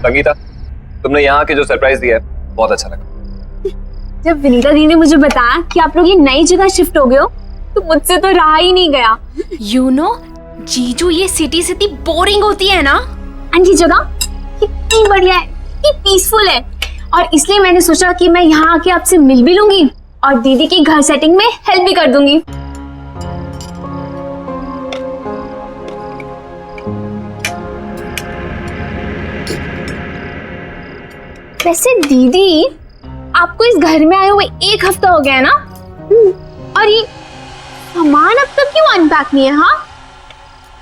संगीता, तुमने यहाँ के जो सरप्राइज दिया है बहुत अच्छा लगा। जब विनीता दी ने मुझे बताया कि आप लोग ये नई जगह शिफ्ट हो गए हो तो मुझसे तो रहा ही नहीं गया। यू नो जीजू, ये सिटी सिटी बोरिंग होती है ना, एंड ये जगह कितनी बढ़िया है, कितनी पीसफुल है, और इसलिए मैंने सोचा कि मैं यहाँ आके आपसे मिल भी लूंगी और दीदी की घर सेटिंग में हेल्प भी कर दूंगी। वैसे दीदी, आपको इस घर में आए हुए 1 हफ्ता हो गया है ना? और ये सामान अब तक क्यों अनपैक नहीं है? हाँ,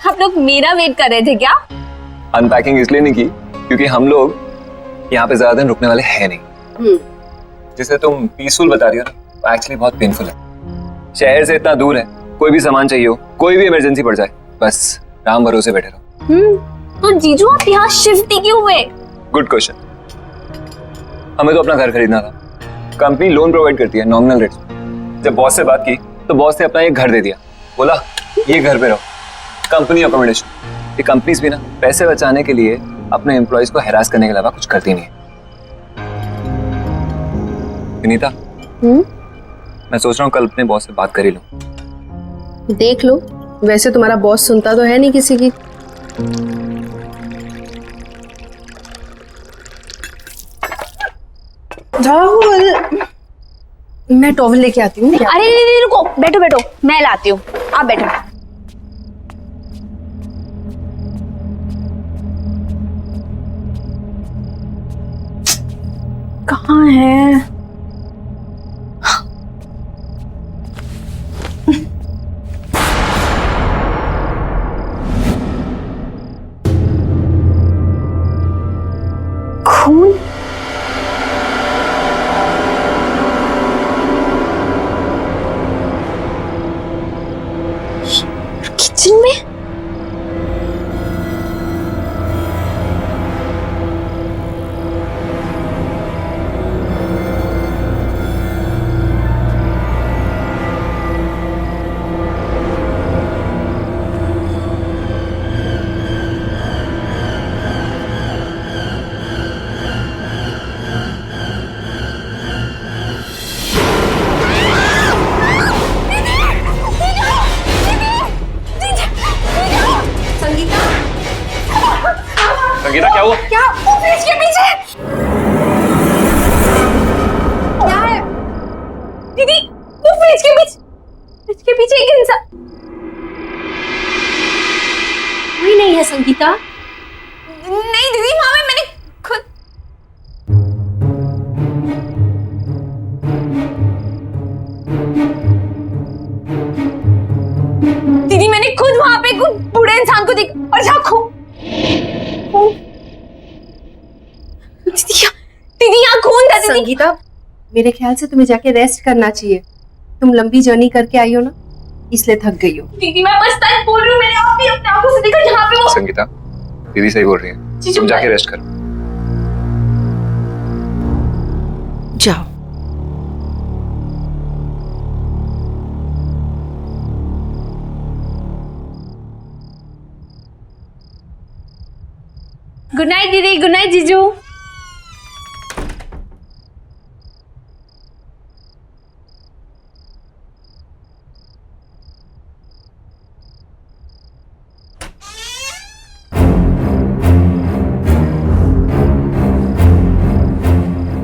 आप लोग मेरा वेट कर रहे थे क्या? अनपैकिंग इसलिए नहीं की क्योंकि हम लोग यहाँ पे ज्यादा दिन रुकने वाले हैं नहीं। जिसे तुम पीसफुल बता रही हो ना, एक्चुअली बहुत पेनफुल है। शहर से इतना दूर है, कोई भी सामान चाहिए हो, कोई भी इमरजेंसी पड़ जाए, बस राम भरोसे बैठे रहो। तो जीजू आप यहाँ शिफ्ट ही क्यों हुए? Good question. हमें तो अपना घर खरीदना था। कंपनी लोन प्रोवाइड करती है नॉमिनल रेट। जब बॉस से बात की तो बॉस ने अपना एक घर दे दिया, बोला ये घर पे रहो, कंपनी अकोमोडेशन। ये कंपनीज भी ना पैसे बचाने के लिए अपने एम्प्लॉयज को हैरास करने के अलावा कुछ करती नहीं है। विनीता, मैं सोच रहा हूँ कल अपने बॉस से बात कर ही लूं। देख लो, वैसे तुम्हारा बॉस सुनता तो है नहीं किसी की। राहुल, मैं टॉवल लेके आती हूँ। अरे नहीं, रुको, बैठो बैठो, मैं लाती हूँ, आप बैठो। कहाँ है? खून? किचन में? संगीता, क्या हुआ? क्या? वो फ्रिज के पीछे क्या है? दीदी, वो फ्रिज के पीछे एक इंसान। कोई नहीं है संगीता। नहीं दीदी, वहां में मैंने खुद वहां पे कुछ बूढ़े इंसान को देखा और जहाँ दीदी यहाँ खून था। दीदी संगीता, मेरे ख्याल से तुम्हें जाके रेस्ट करना चाहिए। तुम लंबी जर्नी करके आई हो ना, इसलिए थक गई हो। दीदी मैं बस सच बोल रही हूँ, मैंने आप भी अपने आंखों से देखा यहाँ पे वो। संगीता, दीदी सही बोल रही है, तुम जाके रेस्ट करो। जाओ। गुड नाइट दीदी, गुड नाइट जीजू।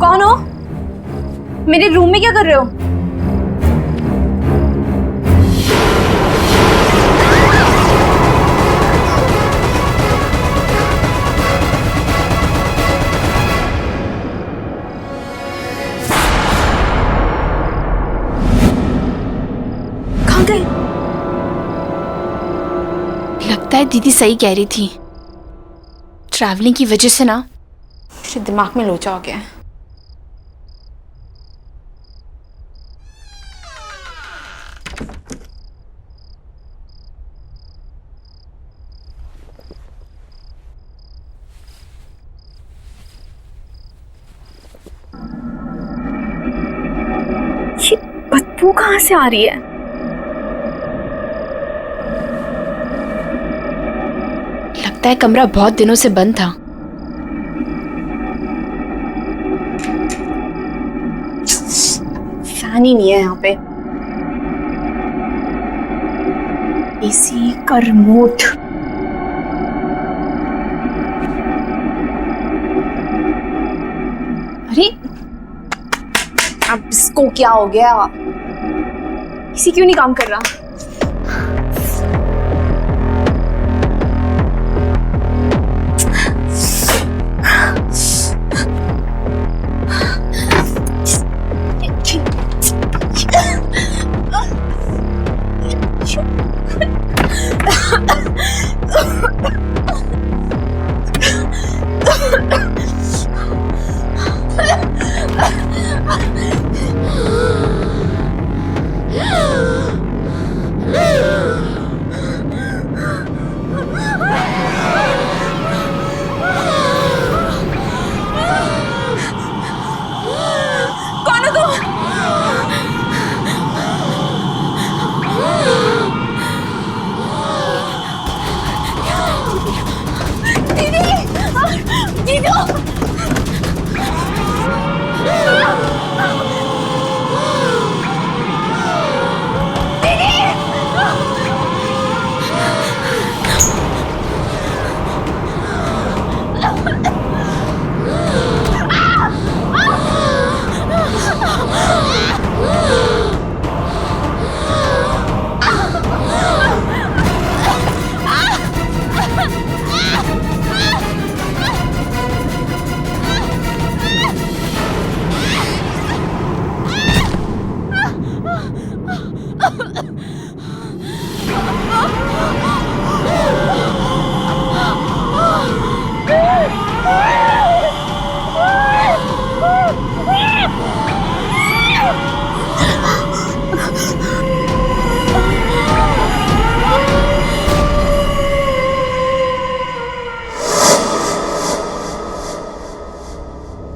कौन हो? मेरे रूम में क्या कर रहे हो? कहाँ गए? लगता है दीदी सही कह रही थी। ट्रैवलिंग की वजह से ना मेरे दिमाग में लोचा हो गया है। ये बदबू कहाँ से आ रही है? लगता है कमरा बहुत दिनों से बंद था। ध्यान ही नहीं है यहाँ पे। एसी का रिमोट। अरे अब इसको क्या हो गया? एसी क्यों नहीं काम कर रहा?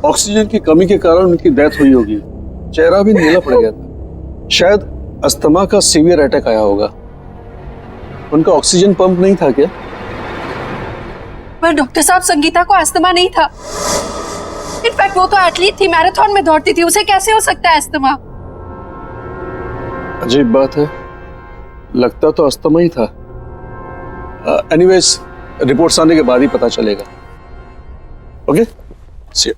ऑक्सीजन की कमी के कारण उनकी डेथ हुई होगी। चेहरा भी नीला पड़ गया था। शायद अस्थमा का सीवियर अटैक आया होगा। उनका ऑक्सीजन पंप नहीं था क्या? पर डॉक्टर साहब, संगीता को अस्थमा नहीं था। इनफैक्ट वो तो एथलीट थी, मैराथन में दौड़ती थी, उसे कैसे हो सकता है अस्थमा? अजीब बात है, लगता तो अस्थमा ही था। एनीवेज, रिपोर्ट्स आने के बाद ही पता चलेगा। Okay, C you.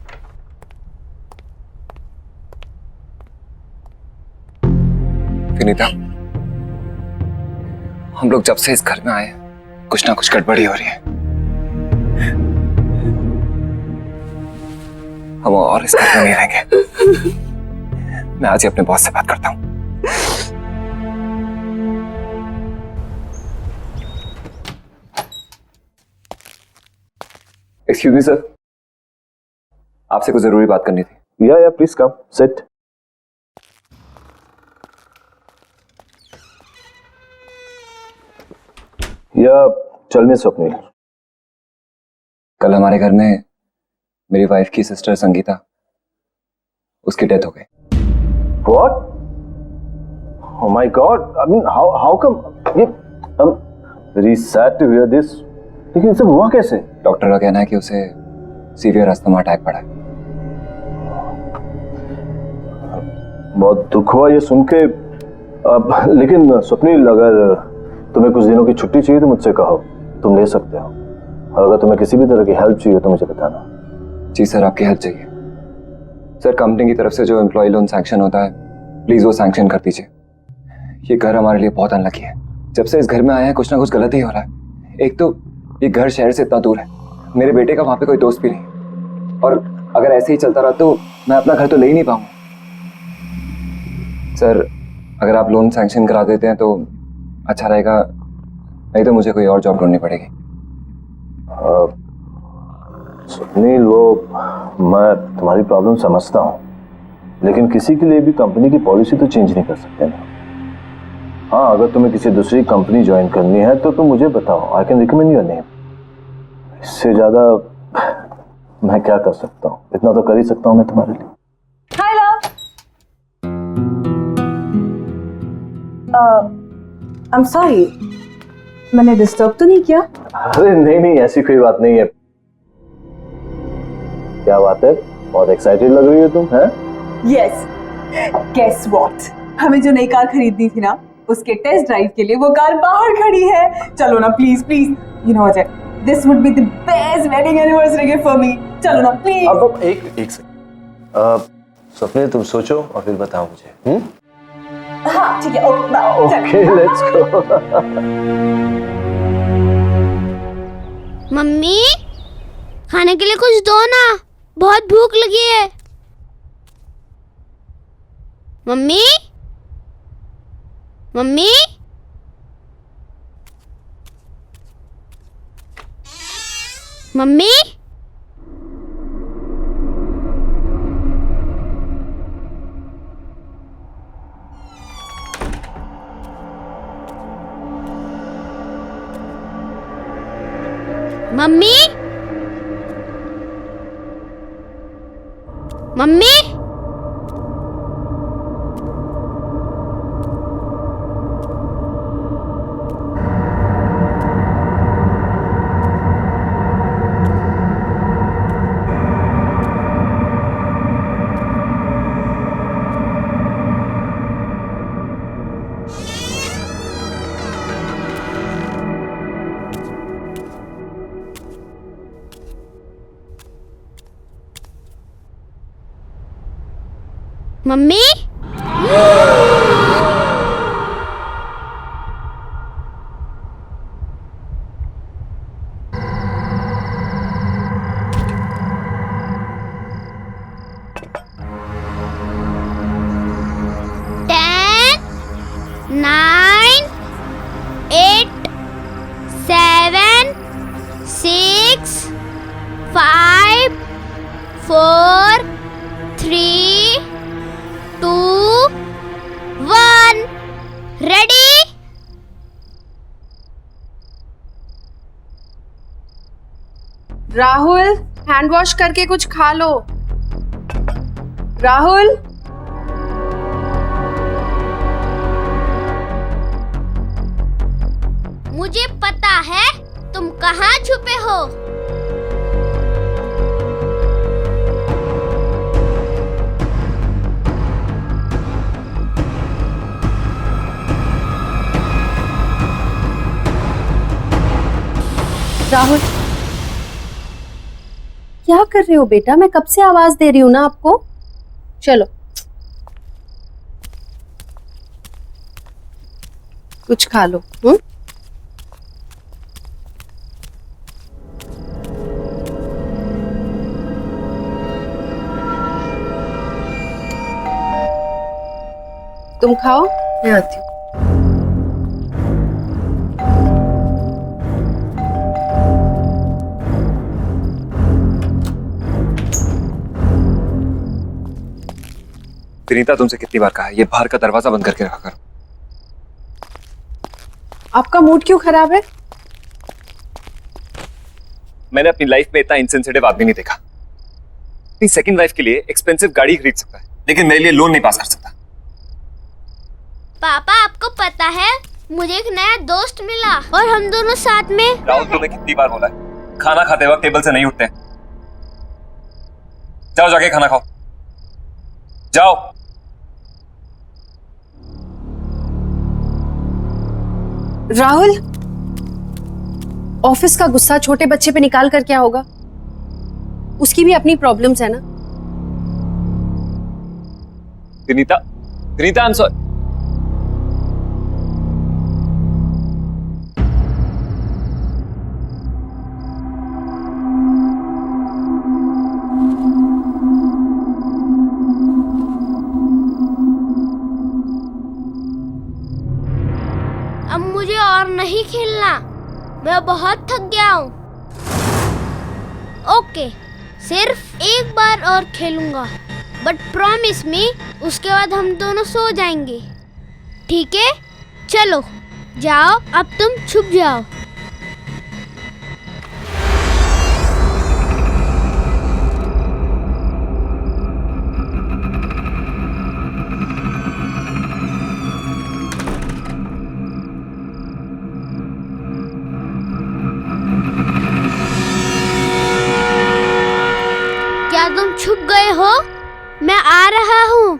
विनीता, हम लोग जब से इस घर में आए कुछ ना कुछ गड़बड़ी हो रही है। हम और इस घर में नहीं रहेंगे। मैं आज ही अपने बॉस से बात करता हूं। एक्सक्यूज मी सर, आपसे कुछ जरूरी बात करनी थी। या प्लीज कम, सिट। या टेल मी स्वप्निल। कल हमारे घर में मेरी वाइफ की सिस्टर संगीता, उसकी डेथ हो गई। What? Oh my God! I mean, how come? ये I'm very sad to hear this. लेकिन सब हुआ कैसे? डॉक्टर का कहना है कि उसे सीवियर अस्थमा अटैक पड़ा है। बहुत दुख हुआ ये सुन के। अब लेकिन स्वप्निल, अगर तुम्हें कुछ दिनों की छुट्टी चाहिए तो मुझसे कहो, तुम ले सकते हो। और अगर तुम्हें किसी भी तरह की हेल्प चाहिए तो मुझे बताना। जी सर, आपकी हेल्प चाहिए। सर, कंपनी की तरफ से जो एम्प्लॉय लोन सैंक्शन होता है, प्लीज वो सैंक्शन कर दीजिए। ये घर हमारे लिए बहुत अनलकी है। जब से इस घर में आए हैं कुछ ना कुछ गलत ही हो रहा है। एक तो ये घर शहर से इतना दूर है, मेरे बेटे का वहां पे कोई दोस्त भी नहीं, और अगर ऐसे ही चलता रहा तो मैं अपना घर तो ले ही नहीं पाऊंगा। सर, अगर आप लोन सैंक्शन करा देते हैं तो अच्छा रहेगा, नहीं तो मुझे कोई और जॉब ढूंढनी पड़ेगी। सुनील, वो मैं तुम्हारी प्रॉब्लम समझता हूँ, लेकिन किसी के लिए भी कंपनी की पॉलिसी तो चेंज नहीं कर सकते ना। हाँ, अगर तुम्हें किसी दूसरी कंपनी ज्वाइन करनी है तो तुम मुझे बताओ, I can recommend your name. इससे ज्यादा मैं क्या कर सकता हूँ? इतना तो कर ही सकता हूँ मैं तुम्हारे लिए। हाय लव। आई एम सॉरी, मैंने डिस्टर्ब तो नहीं किया? अरे नहीं, ऐसी कोई बात नहीं है। क्या बात है, बहुत एक्साइटेड लग रही हो तुम, हैं? यस, गेस व्हाट, हमें जो नई कार खरीदनी थी ना, उसके टेस्ट ड्राइव के लिए वो कार बाहर खड़ी है। चलो ना please please, you know Ajay, this would be the best wedding anniversary gift for me. चलो ना प्लीज। अब एक सेकंड, स्वप्निल तुम सोचो और फिर बताओ मुझे। हाँ ठीक है, ओके लेट्स गो। मम्मी, खाने के लिए कुछ दो ना, बहुत भूख लगी है। Mummy, mummy, mummy, mummy, mummy, mummy, 10, 9, 8, 7, 6, 5, 4, 3, 2, 1, ready? Rahul, hand wash करके कुछ खा लो। राहुल, मुझे पता है तुम कहाँ छुपे हो। राहुल, क्या कर रहे हो बेटा? मैं कब से आवाज दे रही हूँ ना आपको। चलो कुछ खा लो। तुम खाओ, मैं आती हूँ। विनीता, तुमसे कितनी बार कहा है ये बाहर का दरवाजा बंद करके रखा करो। आपका मूड क्यों खराब है? मैंने अपनी लाइफ में इतना इनसेंसिटिव आदमी नहीं देखा। अपनी सेकंड वाइफ के लिए एक्सपेंसिव गाड़ी खरीद सकता है, लेकिन मेरे लिए लोन नहीं पास कर सकता। पापा, आपको पता है मुझे एक नया दोस्त मिला और हम दोनों साथ में। राहुल, तुम्हें कितनी बार बोला है खाना खाते वक्त टेबल से नहीं उठते। जाओ जाके खाना खाओ, जाओ। राहुल, ऑफिस का गुस्सा छोटे बच्चे पे निकाल कर क्या होगा? उसकी भी अपनी प्रॉब्लम्स है ना। Vinita, Vinita, I am sorry. अब मुझे और नहीं खेलना, मैं बहुत थक गया हूँ। ओके, सिर्फ एक बार और खेलूंगा, बट प्रॉमिस मी उसके बाद हम दोनों सो जाएंगे, ठीक है? चलो जाओ, अब तुम छुप जाओ। क्या तुम छुप गए हो? मैं आ रहा हूँ।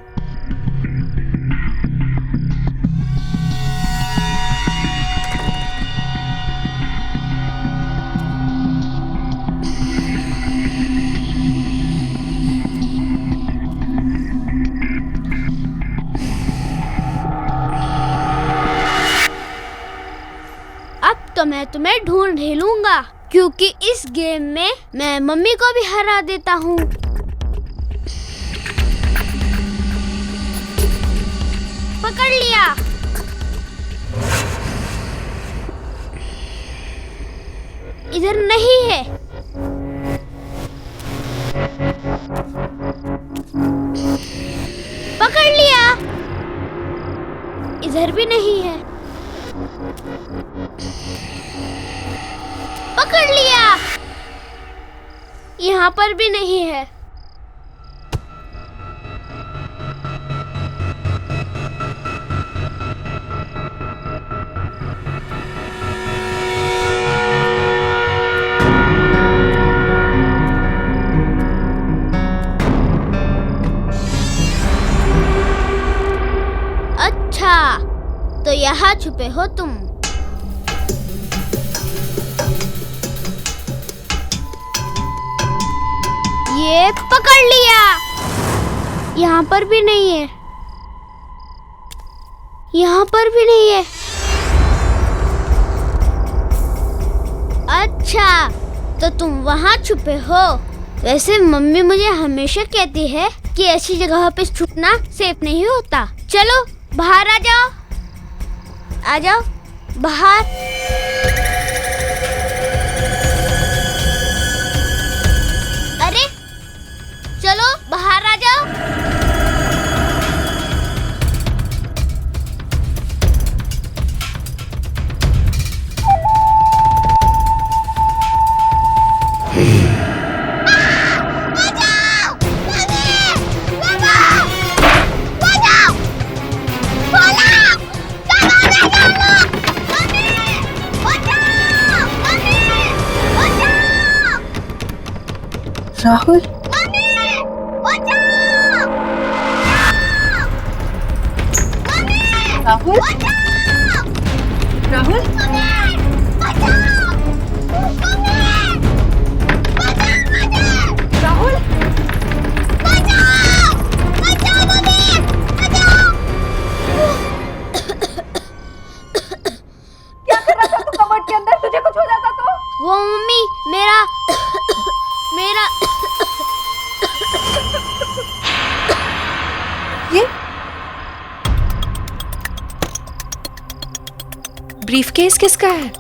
तो मैं ढूंढ ही लूंगा, क्योंकि इस गेम में मैं मम्मी को भी हरा देता हूँ। पकड़ लिया। इधर नहीं है। पकड़ लिया। इधर भी नहीं है। पकड़ लिया। यहाँ पर भी नहीं है। अच्छा, तो यहाँ छुपे हो तुम। ये पकड़ लिया। यहाँ पर भी नहीं है। यहाँ पर भी नहीं है। अच्छा, तो तुम वहाँ छुपे हो। वैसे मम्मी मुझे हमेशा कहती है कि ऐसी जगह पे छुपना सेफ नहीं होता। चलो बाहर आ जाओ। आ जाओ बाहर। अरे चलो बाहर आ जाओ। राहुल, राहुल, राहुल, राहुल, क्या कर रहा था तू कबर्ड के अंदर? तुझे कुछ हो जाता तो? वो मम्मी मेरा ये ब्रीफकेस किसका है?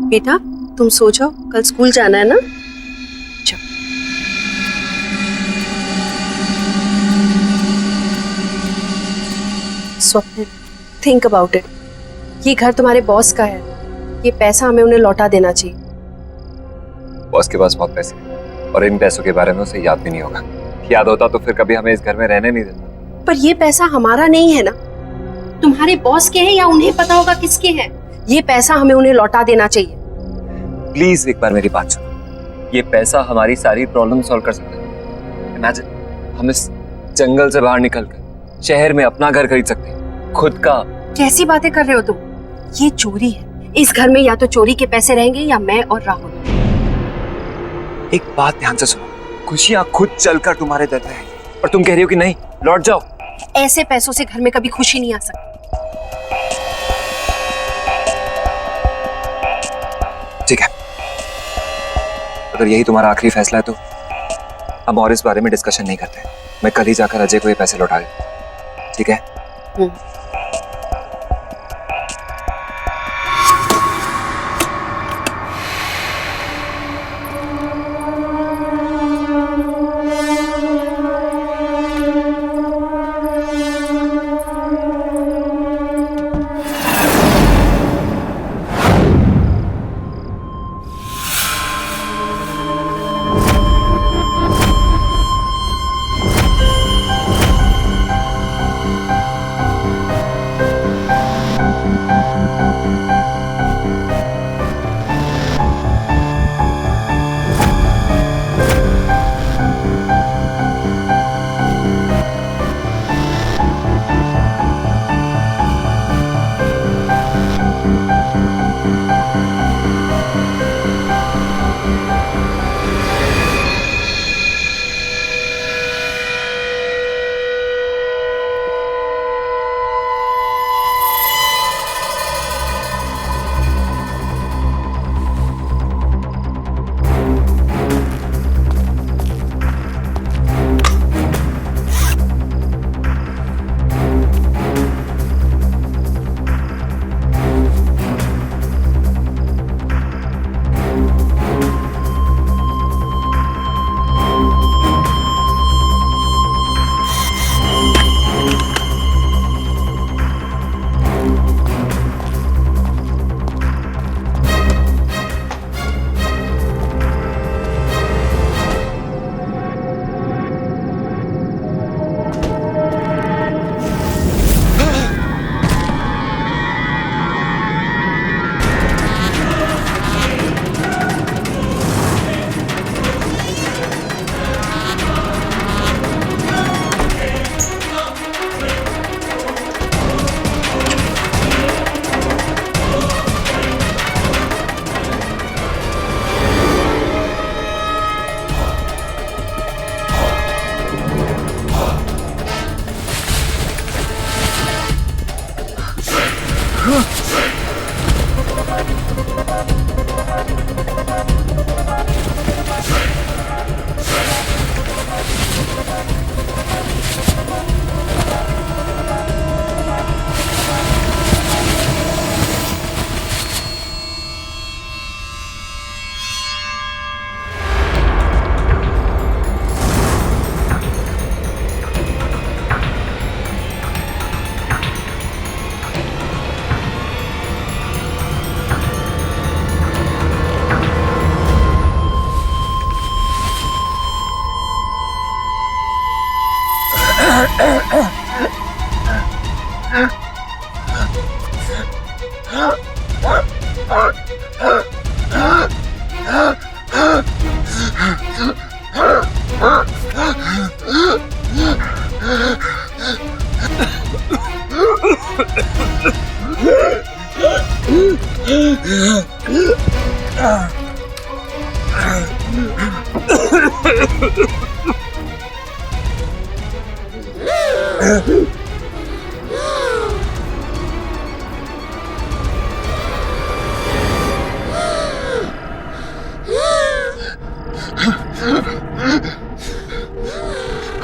बेटा तुम सो जाओ, कल स्कूल जाना है ना। जाओ। स्वप्न, थिंक अबाउट इट। ये घर तुम्हारे बॉस का है। ये पैसा हमें उन्हें लौटा देना चाहिए। बॉस के पास बहुत पैसे हैं और इन पैसों के बारे में उसे याद भी नहीं होगा। याद होता तो फिर कभी हमें इस घर में रहने नहीं देता। पर ये पैसा हमारा नहीं है ना, तुम्हारे बॉस के हैं या उन्हें पता होगा किसके हैं। ये पैसा हमें उन्हें लौटा देना चाहिए। प्लीज एक बार मेरी बात सुनो। ये पैसा हमारी सारी प्रॉब्लम सॉल्व कर सकता है। इमेजिन हम इस जंगल से बाहर निकलकर शहर में अपना घर खरीद सकते हैं, खुद का। कैसी बातें कर रहे हो तुम? ये चोरी है। इस घर में या तो चोरी के पैसे रहेंगे या मैं और राहुल। एक बात ध्यान से सुनो, खुशियां खुद चलकर तुम्हारे दर पे आएंगी और तुम कह रही हो कि नहीं, लौट जाओ। ऐसे पैसों से घर में कभी खुशी नहीं आ सकती। ठीक है, अगर यही तुम्हारा आखिरी फैसला है तो हम और इस बारे में डिस्कशन नहीं करते। मैं कल ही जाकर अजय को ये पैसे लौटा दूं, ठीक है?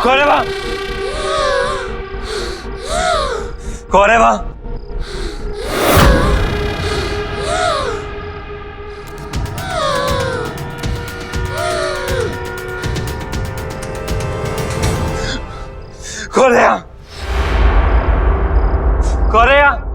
कौन है वहाँ? कौन है वहाँ? कौन है यहाँ? कौन है यहाँ?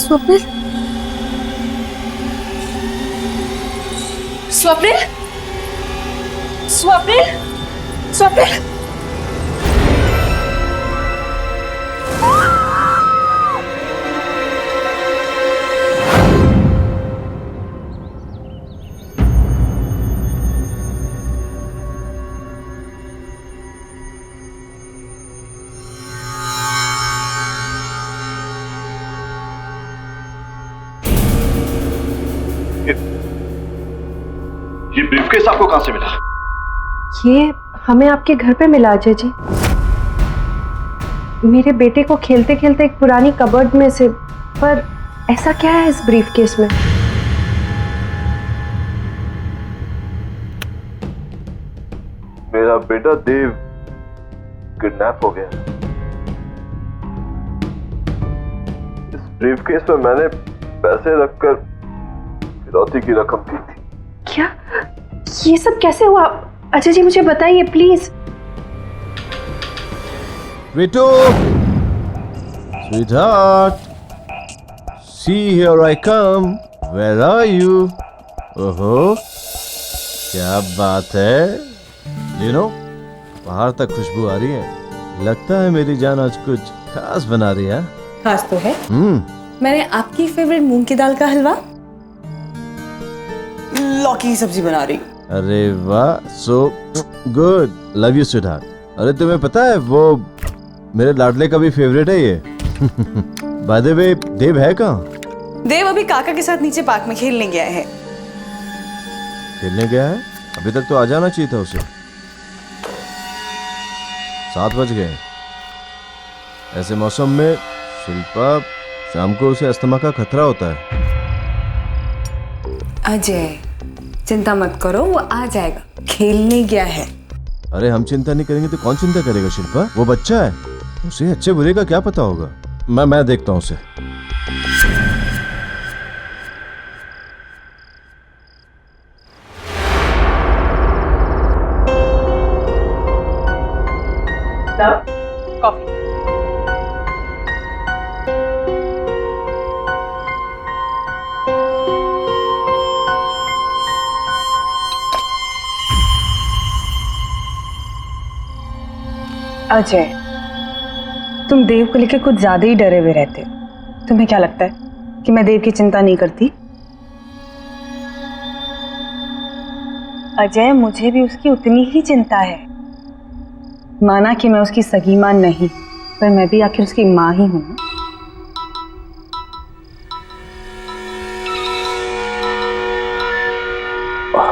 स्वप्निल, स्वप्निल, स्वप्निल, स्वप्निल। ये ब्रीफकेस आपको कहां से मिला? ये हमें आपके घर पे मिला अजय जी। मेरे बेटे को खेलते खेलते एक पुरानी कबर्ड में से। पर ऐसा क्या है इस ब्रीफकेस में? मेरा बेटा देव किडनैप हो गया। इस ब्रीफकेस में मैंने पैसे रखकर फिरौती की रकम दी थी। क्या? ये सब कैसे हुआ? अजय जी मुझे बताइए प्लीज। बेटो, sweetheart, see here I come. Where are you? ओहो, क्या बात है? You know, बाहर तक खुशबू आ रही है। लगता है मेरी जान आज कुछ खास बना रही है। खास तो है। मैंने आपकी फेवरेट मूंग की दाल का हलवा, लौकी की सब्जी बना रही हूँ। अरे वाह, so good. Love you, sweetheart. अरे तुम्हें पता है वो मेरे लाडले का भी फेवरेट है ये। By the way, देव है कहाँ? देव अभी काका के साथ नीचे पार्क में खेलने गया है। खेलने गया है? अभी तक तो आ जाना चाहिए था उसे। 7 बज गए। ऐसे मौसम में शिल्पा, शाम को उसे अस्थमा का खतरा होता है। अजय, चिंता मत करो, वो आ जाएगा। खेलने गया है। अरे हम चिंता नहीं करेंगे तो कौन चिंता करेगा शिल्पा? वो बच्चा है, उसे अच्छे बुरे का क्या पता होगा। मैं देखता हूँ उसे। कॉफी। अजय, तुम देव को लेकर कुछ ज्यादा ही डरे हुए रहते हो। तुम्हें क्या लगता है कि मैं देव की चिंता नहीं करती? अजय, मुझे भी उसकी उतनी ही चिंता है। माना कि मैं उसकी सगी मां नहीं, पर मैं भी आखिर उसकी मां ही हूं ना।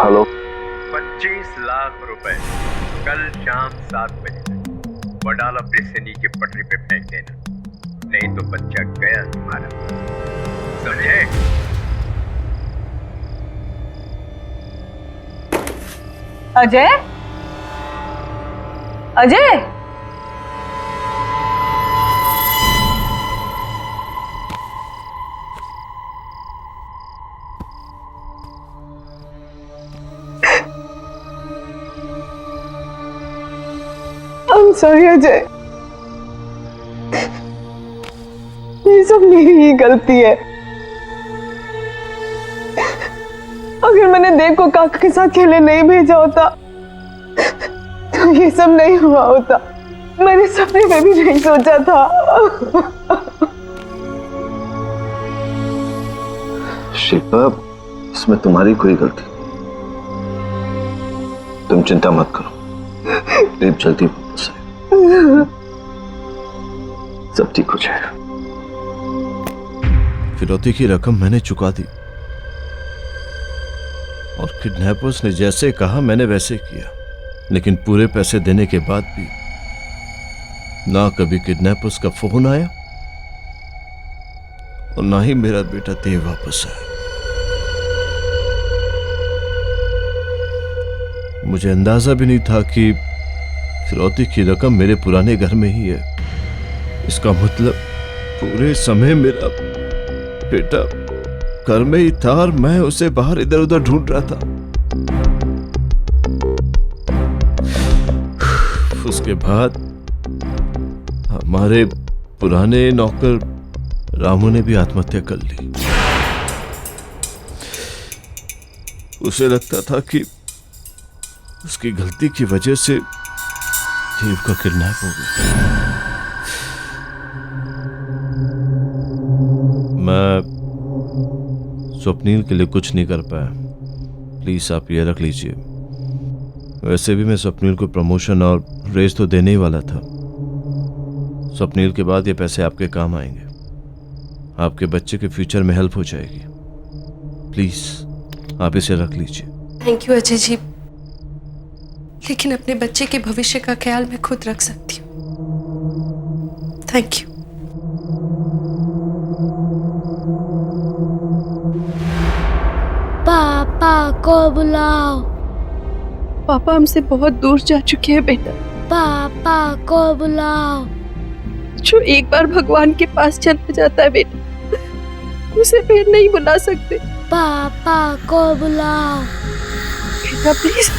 हेलो। 25 लाख रुपए कल शाम 7 बजे तक वडाला ब्रिज से नीचे पटरी पे फेंक देना, नहीं तो बच्चा गया तुम्हारा, समझे? अजय, अजय, I'm sorry अजय, ये सब मेरी ही गलती है। अगर मैंने देव को काका के साथ खेलने नहीं भेजा होता तो ये सब नहीं हुआ होता। मैंने सपने में भी नहीं सोचा था। शिल्पा, इसमें तुम्हारी कोई गलती नहीं। तुम चिंता मत करो, देव जल्दी वापस आएगा, सब ठीक हो जाएगा। फिरौती की रकम मैंने चुका दी और किडनैपर्स ने जैसे कहा मैंने वैसे किया, लेकिन पूरे पैसे देने के बाद भी ना कभी किडनैपर्स का फोन आया और ना ही मेरा बेटा देव वापस आया। मुझे अंदाजा भी नहीं था कि फिरौती की रकम मेरे पुराने घर में ही है। इसका मतलब पूरे समय मेरा बेटा घर में ही था और मैं उसे बाहर इधर उधर ढूंढ रहा था। उसके बाद हमारे पुराने नौकर रामू ने भी आत्महत्या कर ली। उसे लगता था कि उसकी गलती की वजह से देव का किडनैप हो गया। मैं स्वप्नील के लिए कुछ नहीं कर पाया, प्लीज आप ये रख लीजिए। वैसे भी मैं स्वप्नील को प्रमोशन और रेस तो देने ही वाला था। स्वप्नील के बाद ये पैसे आपके काम आएंगे, आपके बच्चे के फ्यूचर में हेल्प हो जाएगी। प्लीज आप इसे रख लीजिए। थैंक यू अजय जी, लेकिन अपने बच्चे के भविष्य का ख्याल मैं खुद रख सकती हूँ। Thank you. पापा को बुलाओ। पापा हमसे बहुत दूर जा चुके हैं बेटा। पापा को बुलाओ। जो एक बार भगवान के पास चला जाता है बेटा, उसे फिर नहीं बुला सकते। पापा को बुलाओ बेटा प्लीज।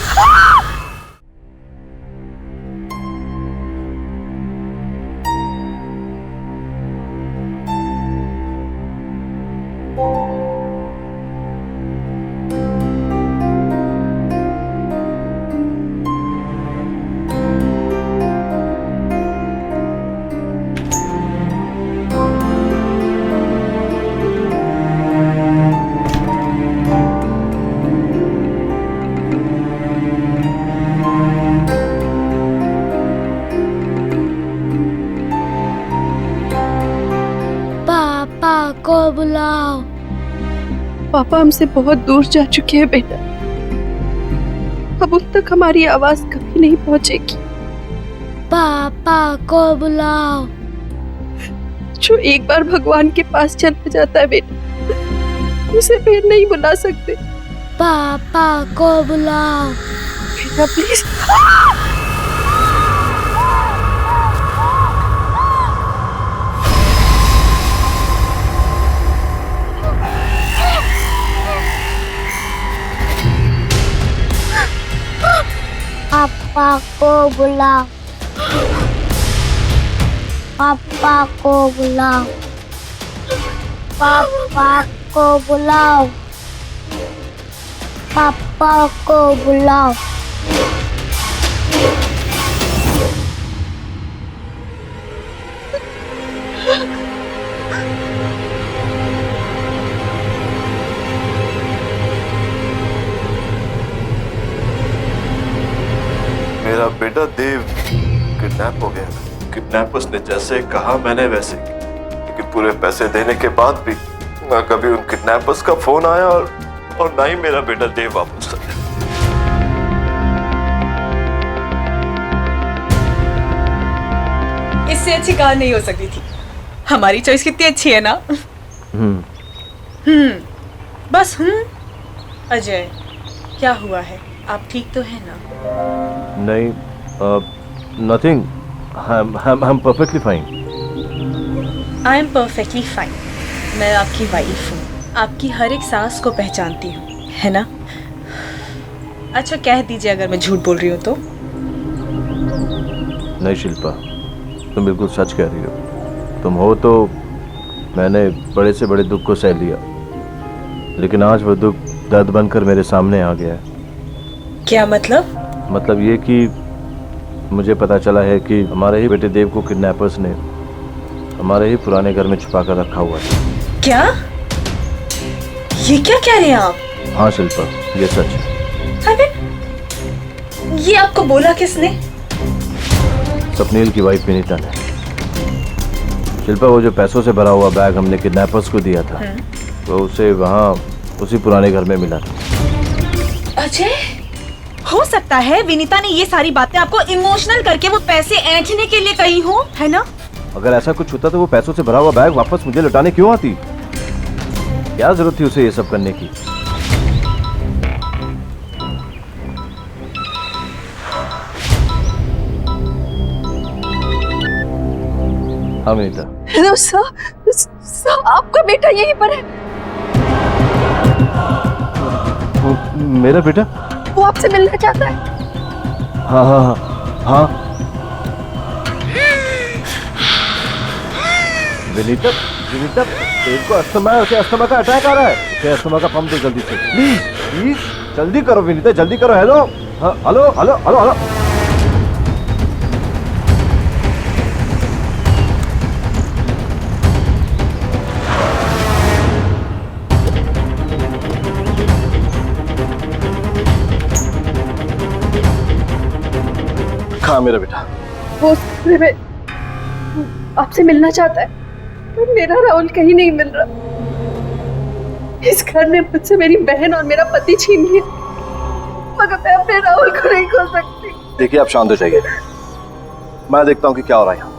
को बुलाओ। पापा हमसे बहुत दूर जा चुके हैं बेटा, अब उन तक हमारी आवाज कभी नहीं पहुंचेगी। पापा को बुलाओ। जो एक बार भगवान के पास चला जाता है बेटा, उसे फिर नहीं बुला सकते। पापा को बुलाओ बेटा प्लीज। पापा को बुलाओ। पापा को बुलाओ। पापा को बुलाओ। पापा को बुलाओ। बेटा देव किडनैप हो गया। किडनैपर्स ने जैसे कहा मैंने वैसे, लेकिन पूरे पैसे देने के बाद भी ना कभी उन किडनैपर्स का फोन आया और ना ही मेरा बेटा देव वापस आया। इससे अच्छी कार नहीं हो सकती थी। हमारी चॉइस कितनी अच्छी है ना। बस अजय, क्या हुआ है? आप ठीक तो है ना? नहीं, nothing, I am perfectly fine. I am perfectly fine. मैं आपकी वाइफ हूँ, आपकी हर एक सांस को पहचानती हूँ, है ना? अच्छा कह दीजिए अगर मैं झूठ बोल रही हूँ तो। नहीं शिल्पा, तुम बिल्कुल सच कह रही हो। तुम हो तो मैंने बड़े से बड़े दुख को सह लिया, लेकिन आज वो दुख दर्द बनकर मेरे सामने आ गया है। क्या मतलब? मतलब ये कि मुझे पता चला है कि हमारे ही बेटे देव को किडनैपर्स ने हमारे ही पुराने घर में छुपा कर रखा हुआ है। क्या? ये क्या कह रहे हैं आप? हाँ शिल्पा, ये सच है। अरे ये आपको बोला किसने? सपनील की वाइफ विनीता ने। शिल्पा, वो जो पैसों से भरा हुआ बैग हमने किडनैपर्स को दिया था, वो उसे वहाँ उसी पुराने घर में मिला था। अजय, हो सकता है विनीता ने ये सारी बातें आपको इमोशनल करके वो पैसे ऐंठने के लिए कही हो, है ना? अगर ऐसा कुछ होता तो वो पैसों से भरा हुआ बैग वापस मुझे लौटाने क्यों आती? क्या जरूरत थी उसे ये सब करने की? हाँ विनीता। हेलो सर, आपका बेटा यहीं पर है। मेरा बेटा? वो आपसे मिलना चाहता है। हाँ हाँ हाँ हाँ। विनीता, विनीता, देव को अस्थमा का अटैक आ रहा है। उसे अस्थमा का पंप दो जल्दी से, प्लीज प्लीज जल्दी करो विनीता, जल्दी करो। हेलो, हाँ, हेलो हेलो हेलो हेलो। कहाँ मेरा बेटा? वो आपसे मिलना चाहता है, पर मेरा राहुल कहीं नहीं मिल रहा। इस घर ने मुझसे मेरी बहन और मेरा पति छीन लिया, मगर मैं अपने राहुल को नहीं खो सकती। देखिए आप शांत हो जाइए, मैं देखता हूँ कि क्या हो रहा है यहाँ।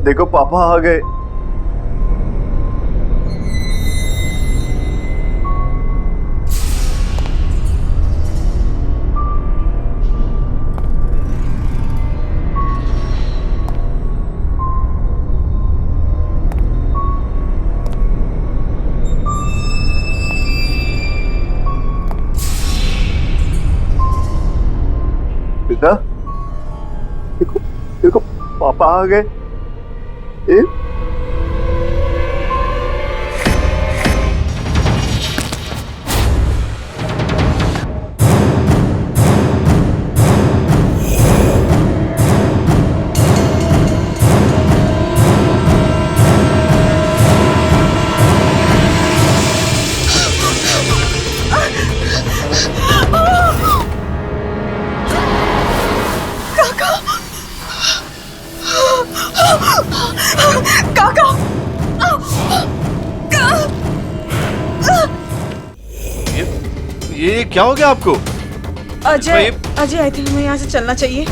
देखो पापा आ गए। बेटा देखो, देखो पापा आ गए। ये क्या हो गया आपको? अजय, अजय आई थिंक हमें यहाँ से चलना चाहिए।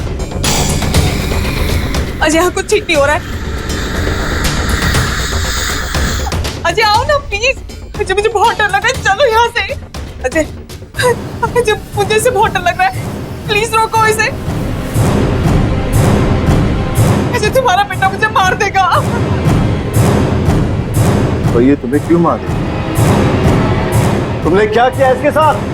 अजय यहाँ कुछ ठीक नहीं हो रहा है। अजय आओ ना प्लीज, मुझे बहुत डर लग रहा है। चलो यहाँ से। अजय, अजय मुझे से बहुत डर लग रहा है, प्लीज रोको इसे। अजय तुम्हारा बेटा मुझे मार देगा। तो ये तुम्हें क्यों मार देगा? तुमने क्या किया इसके साथ?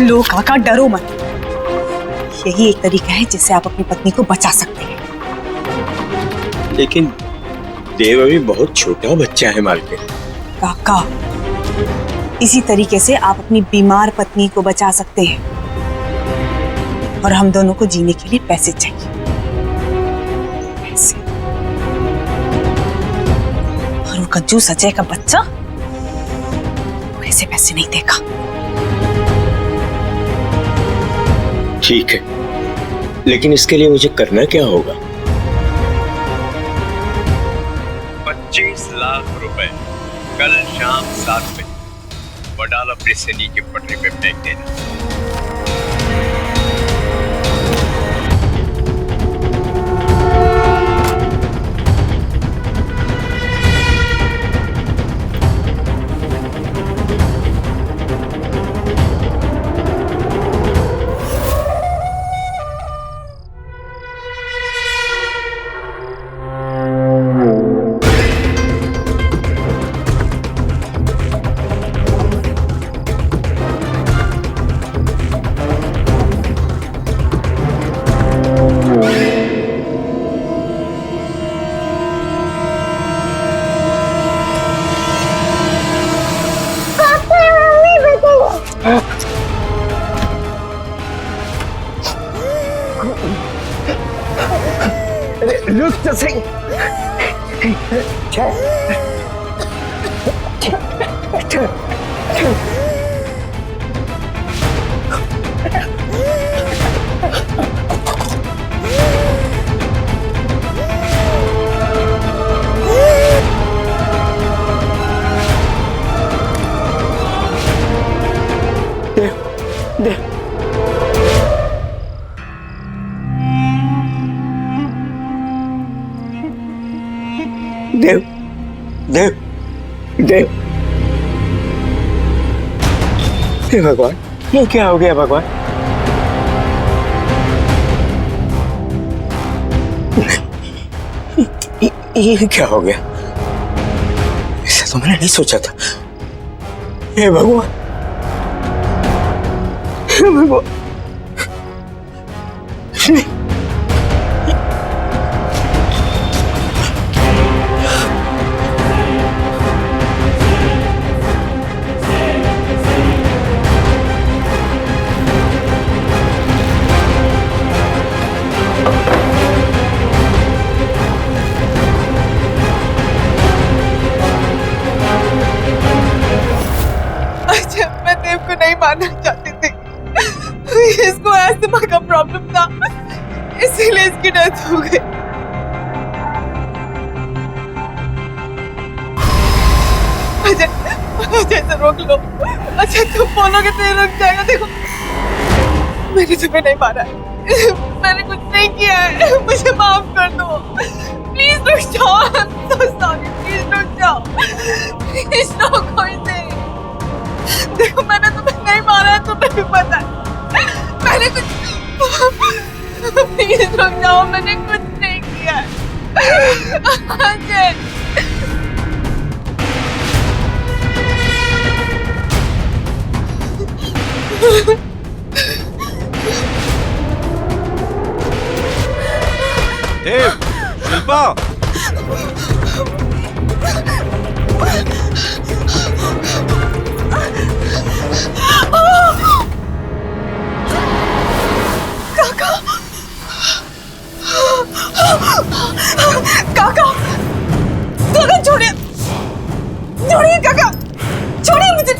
लो काका, डरो मत। यही एक तरीका है जिससे आप अपनी पत्नी को बचा सकते हैं। लेकिन देव अभी बहुत छोटा बच्चा है मालकिन। काका, इसी तरीके से आप अपनी बीमार पत्नी को बचा सकते हैं। और हम दोनों को जीने के लिए पैसे चाहिए, पैसे। और वो कंजूस अजय का बच्चा वो ऐसे पैसे नहीं देगा। ठीक है, लेकिन इसके लिए मुझे करना क्या होगा? 25 लाख रुपए कल शाम 7 बजे वडाला ब्रिज से नीचे पटरी पे फेंक देना। रुक तो सही। देव, देव, देव, हे भगवान, ये क्या हो गया भगवान? ये क्या हो गया? ऐसा तो मैंने नहीं सोचा था। हे भगवान, हे भगवान। नहीं मानना चाहती थी, इसको अस्थमा का प्रॉब्लम था, इसीलिए इसकी डेथ हो गई। अजय, अजय से रोक लो। अच्छा तुम बोलोगे तो ये रुक जाएगा। देखो मैंने तुम्हें नहीं मारा है, मैंने कुछ नहीं किया है, मुझे माफ कर दो। प्लीज रुक जाओ, I am so sorry. Please रुक जाओ, प्लीज रोको इसे। देखो मैंने तुम्हें नहीं मारा है, तुम्हें भी पता है। मैंने कुछ, प्लीज रुक जाओ, मैंने कुछ नहीं किया है। अजय, देव, शिल्पा, काका, काका छोड़िए, छोड़िए काका, छोड़िए मुझे।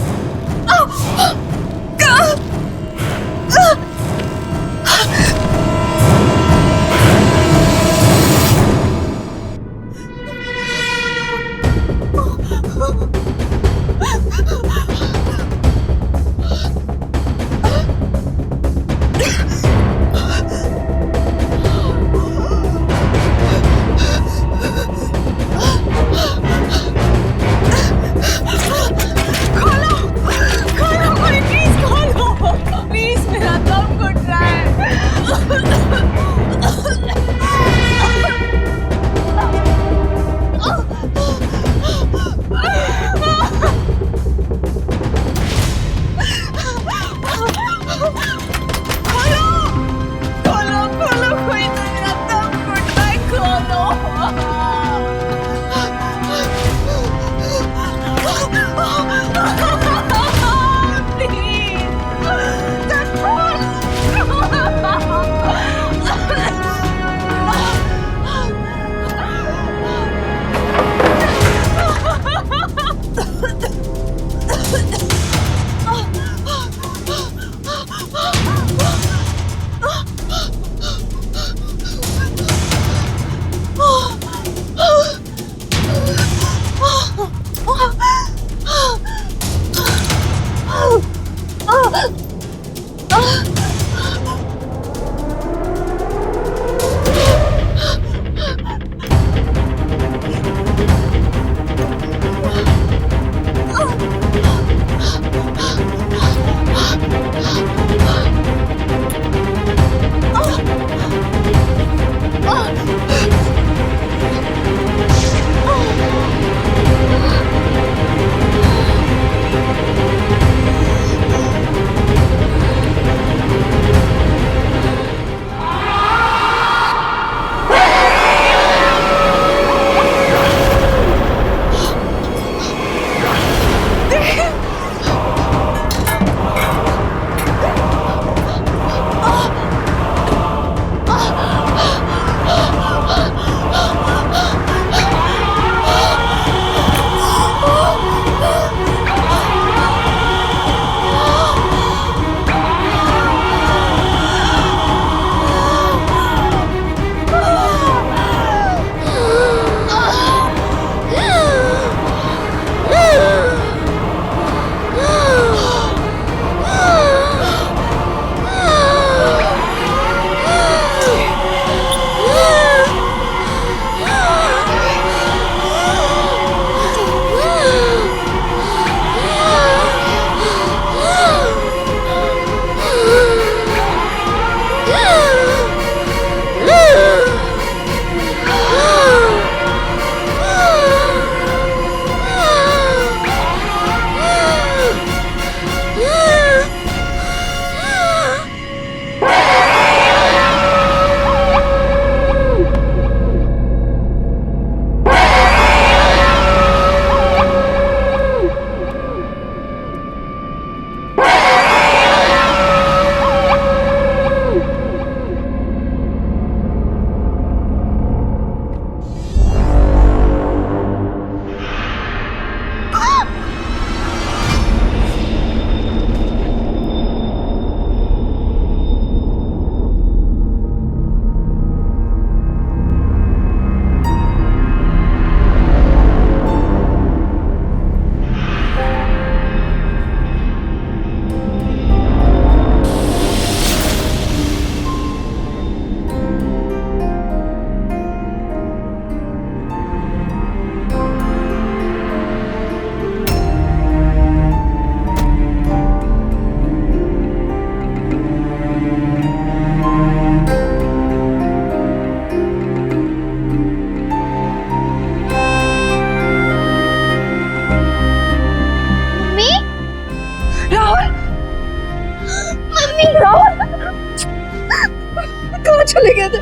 चले गए थे।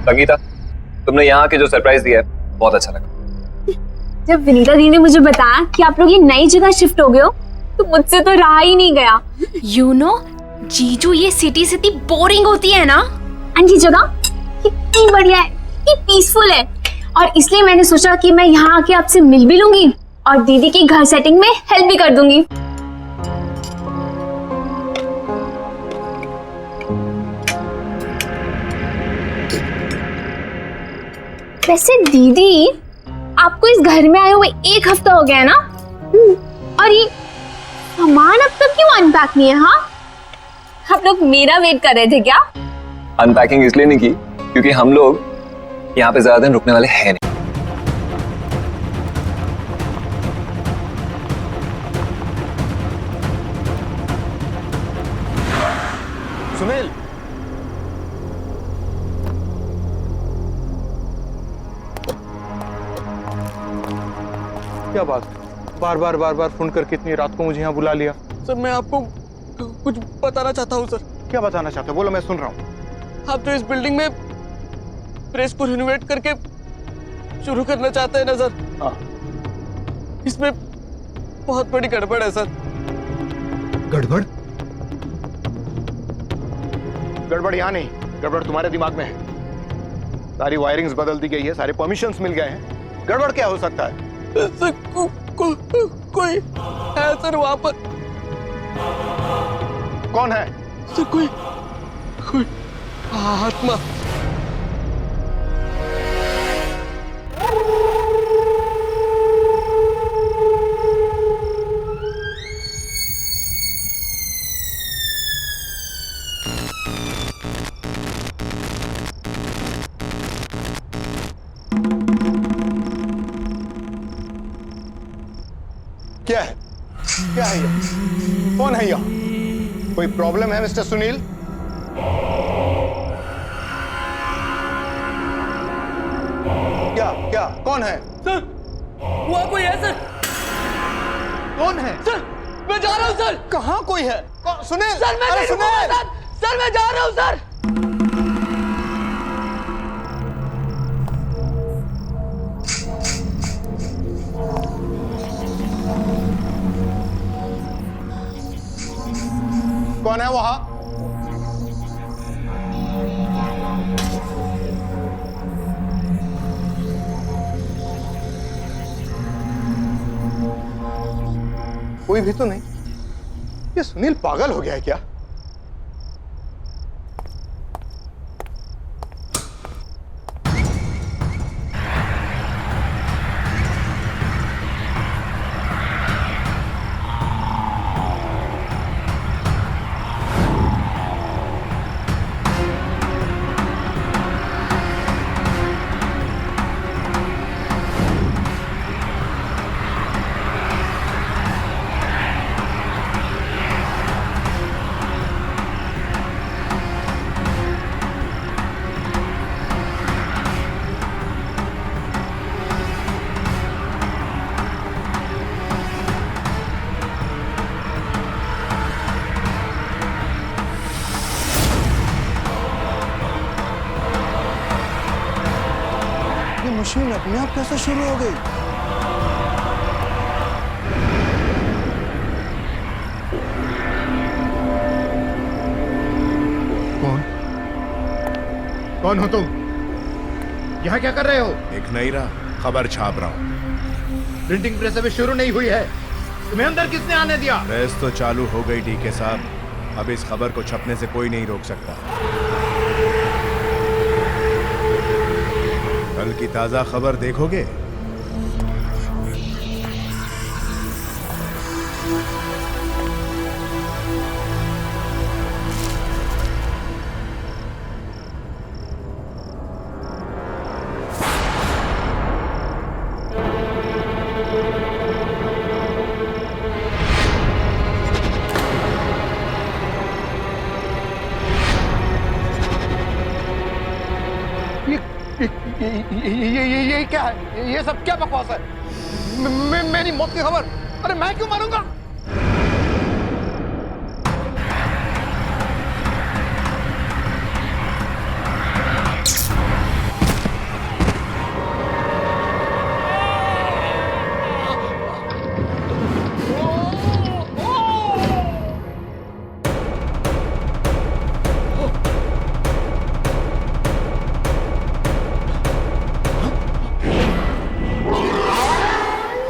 संगीता, तुमने यहाँ के जो सरप्राइज दिया है बहुत अच्छा लगा। जब विनीता दी ने मुझे बताया कि आप लोग ये नई जगह शिफ्ट हो गए हो तो मुझसे तो रहा ही नहीं गया। यू नो जीजू, ये सिटी सिटी बोरिंग होती है ना, एंड ये जगह कितनी बढ़िया है, कितनी पीसफुल है, और इसलिए मैंने सोचा कि मैं यहाँ आके आपसे मिल भी लूंगी और दीदी की घर सेटिंग में हेल्प भी कर दूंगी। वैसे दीदी, आपको इस घर में आए हुए 1 हफ्ता हो गया है ना? और ये सामान अब तक क्यों अनपैक नहीं है? हाँ, आप लोग मेरा वेट कर रहे थे क्या? अनपैकिंग इसलिए नहीं की क्योंकि हम लोग यहाँ पे ज्यादा दिन रुकने वाले हैं नहीं। सुनील, क्या बात, बार बार फोन करके इतनी रात को मुझे यहाँ बुला लिया? सर मैं आपको कुछ बताना चाहता हूँ सर। क्या बताना चाहते हो? बोलो, मैं सुन रहा हूँ। आप जो इस बिल्डिंग में प्रेस को रिनोवेट करके शुरू करना चाहते हैं ना सर, हाँ। इसमें बहुत बड़ी गड़बड़ है सर। गड़बड़? गड़बड़ यहाँ नहीं, गड़बड़ तुम्हारे दिमाग में है। सारी वायरिंग्स बदल दी गई है, सारे परमिशंस मिल गए हैं। गड़बड़ क्या हो सकता है? सर कोई है सर वहां पर। कौन है? सर कोई आत्मा। क्या है? क्या है ये? कौन है यहाँ? कोई प्रॉब्लम है मिस्टर सुनील? क्या कौन है? सर वहां कोई है सर। कौन है? सर मैं जा रहा हूँ सर। कहाँ कोई है? सुनील, सर मैं नहीं रुकूंगा सर। सर मैं जा रहा हूँ सर। कौन है वहां? कोई भी तो नहीं। ये सुनील पागल हो गया है क्या? मशीन अपने आप कैसे शुरू हो गई? कौन हो तुम? यहाँ क्या कर रहे हो? एक नहीं रहा, खबर छाप रहा हूँ। प्रिंटिंग प्रेस अभी शुरू नहीं हुई है, तुम्हें अंदर किसने आने दिया? प्रेस तो चालू हो गई डीके साहब, अब इस खबर को छपने से कोई नहीं रोक सकता। कल की ताजा खबर देखोगे? ये क्या है? ये सब क्या बकवास है? मेरी मौत की खबर, अरे मैं क्यों मारूंगा?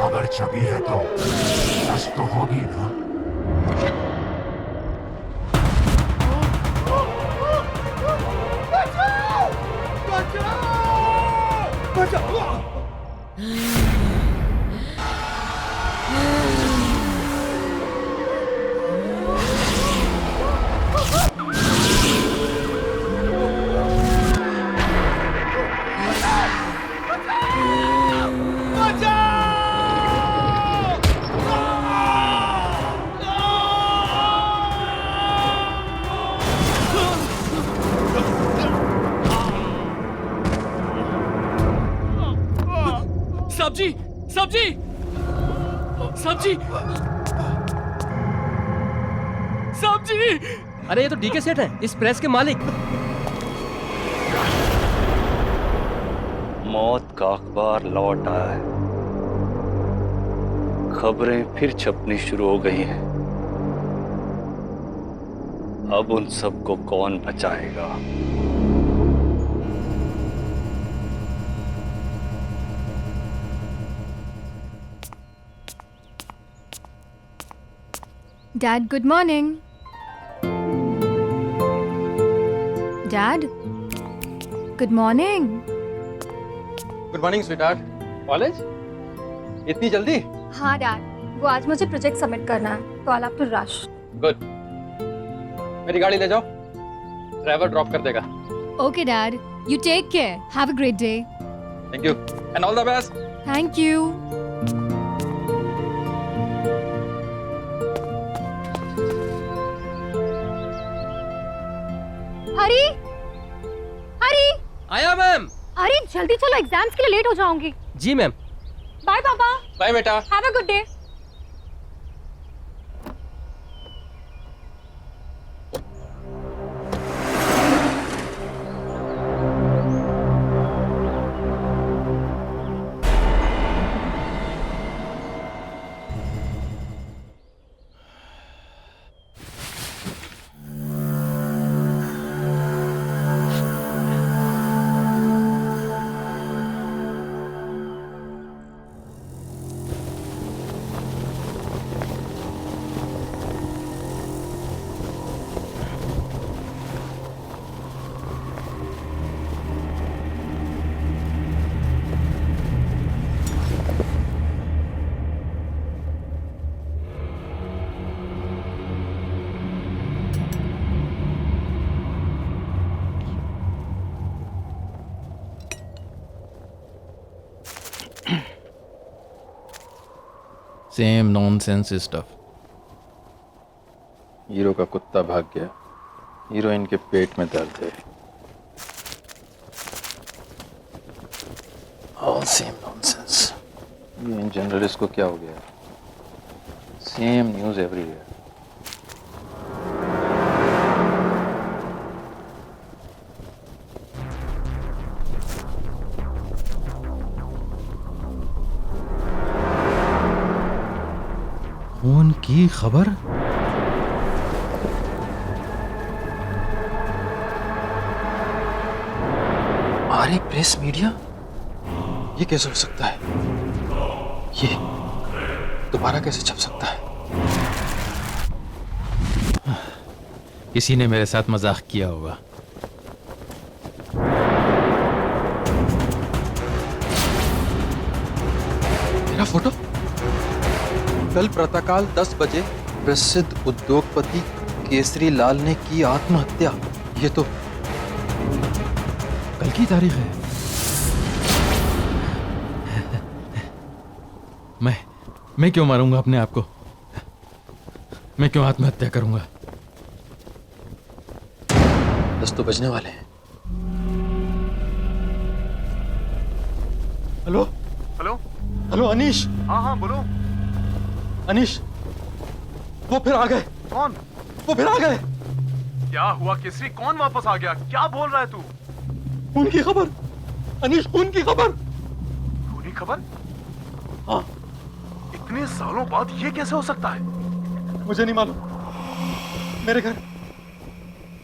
अगर छवि है तो सच तो होगी ना। सब्जी सब्जी सब्जी सब्जी। अरे ये तो डीके सेठ है, इस प्रेस के मालिक। मौत का अखबार लौट आया है, खबरें फिर छपनी शुरू हो गई हैं। अब उन सबको कौन बचाएगा? Dad, good morning. Dad, good morning. Good morning sweetheart. College इतनी जल्दी? हाँ डैड, वो आज मुझे प्रोजेक्ट सबमिट करना है, तो I have to rush. Good. मेरी गाड़ी ले जाओ, ड्राइवर ड्रॉप कर देगा। Okay Dad, you take care. Have a great day. Thank you and all the best. Thank you. हरी, हरी। आया मैम। अरे जल्दी चलो, एग्जाम्स के लिए लेट हो जाऊंगी। जी मैम। बाय पापा। बाय बेटा। Have a good day. Same nonsense stuff. Hero का कुत्ता भाग गया, हीरोइन के पेट में दर्द है। All same nonsense. ये इन जनरल इसको क्या हो गया? Same news everywhere. खून की खबर? आर्य प्रेस मीडिया? ये कैसे हो सकता है? ये दोबारा कैसे छप सकता है? किसी ने मेरे साथ मजाक किया होगा। मेरा फोटो? कल प्रातःकाल 10 बजे प्रसिद्ध उद्योगपति केसरी लाल ने की आत्महत्या। ये तो कल की तारीख है। मैं क्यों मारूंगा अपने आप को? मैं क्यों आत्महत्या करूंगा? 10 तो बजने वाले हैं। Hello hello hello Anish. हाँ हाँ बोलो। अनीश, वो फिर आ गए। कौन? वो फिर आ गए। क्या हुआ केसरी? कौन वापस आ गया? क्या बोल रहा है तू? खून की खबर अनीश, खून की खबर। खूनी खबर? हाँ। इतने सालों बाद ये कैसे हो सकता है? मुझे नहीं मालूम। मेरे घर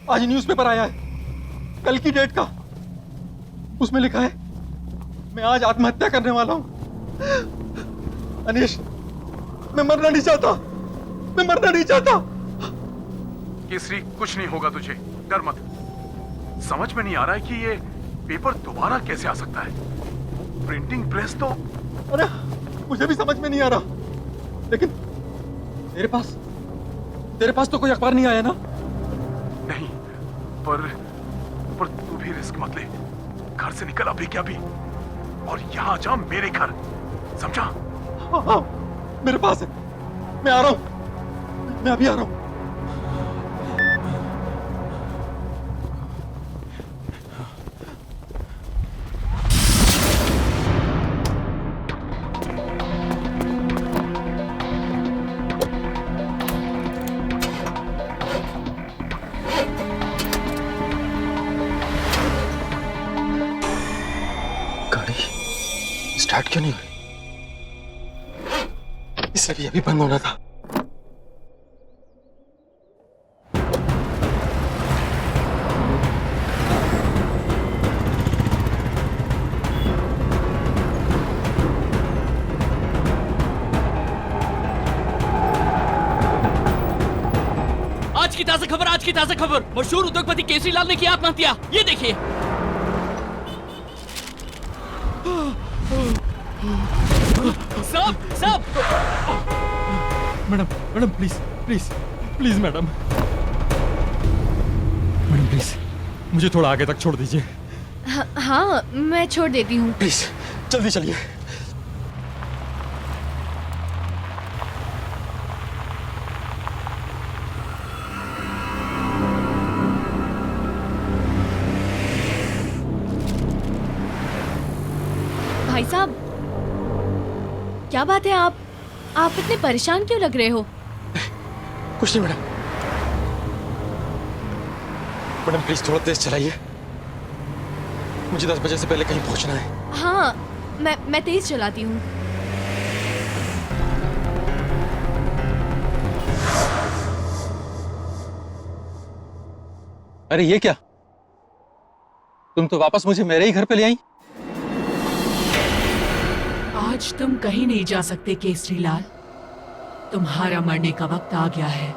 आज न्यूज़पेपर आया है, कल की डेट का। उसमें लिखा है मैं आज आत्महत्या करने वाला हूं। अनीश, मैं मरना नहीं चाहता, मैं मरना नहीं चाहता। केसरी कुछ नहीं होगा तुझे, डर मत। समझ में नहीं आ रहा है कि ये पेपर दोबारा कैसे आ सकता है। प्रिंटिंग प्रेस तो... अरे मुझे भी समझ में नहीं आ रहा, लेकिन तेरे पास तो कोई अखबार नहीं आया ना? नहीं, पर तू भी रिस्क मत ले। घर से निकल अभी क्या भी, और यहाँ जा मेरे घर, समझा? हाँ, मेरे पास है। मैं आ रहा हूं, मैं अभी आ रहा हूं। स्टार्ट क्यों नहीं हुई? इसे भी अभी बंद होना था। आज की ताजा खबर, आज की ताजा खबर। मशहूर उद्योगपति केसरी लाल ने की आत्महत्या। ये देखिए। साहब madam please please please madam please मुझे थोड़ा आगे तक छोड़ दीजिए। हाँ, मैं छोड़ देती हूँ। प्लीज जल्दी चलिए। भाई साहब, क्या बात है? आप इतने परेशान क्यों लग रहे हो? कुछ नहीं मैडम प्लीज थोड़ा तेज चलाइए। मुझे 10 बजे से पहले कहीं पहुंचना है। हाँ, मैं तेज चलाती हूँ। अरे ये क्या, तुम तो वापस मुझे मेरे ही घर पे ले आई। आज तुम कहीं नहीं जा सकते केसरी लाल, तुम्हारा मरने का वक्त आ गया है।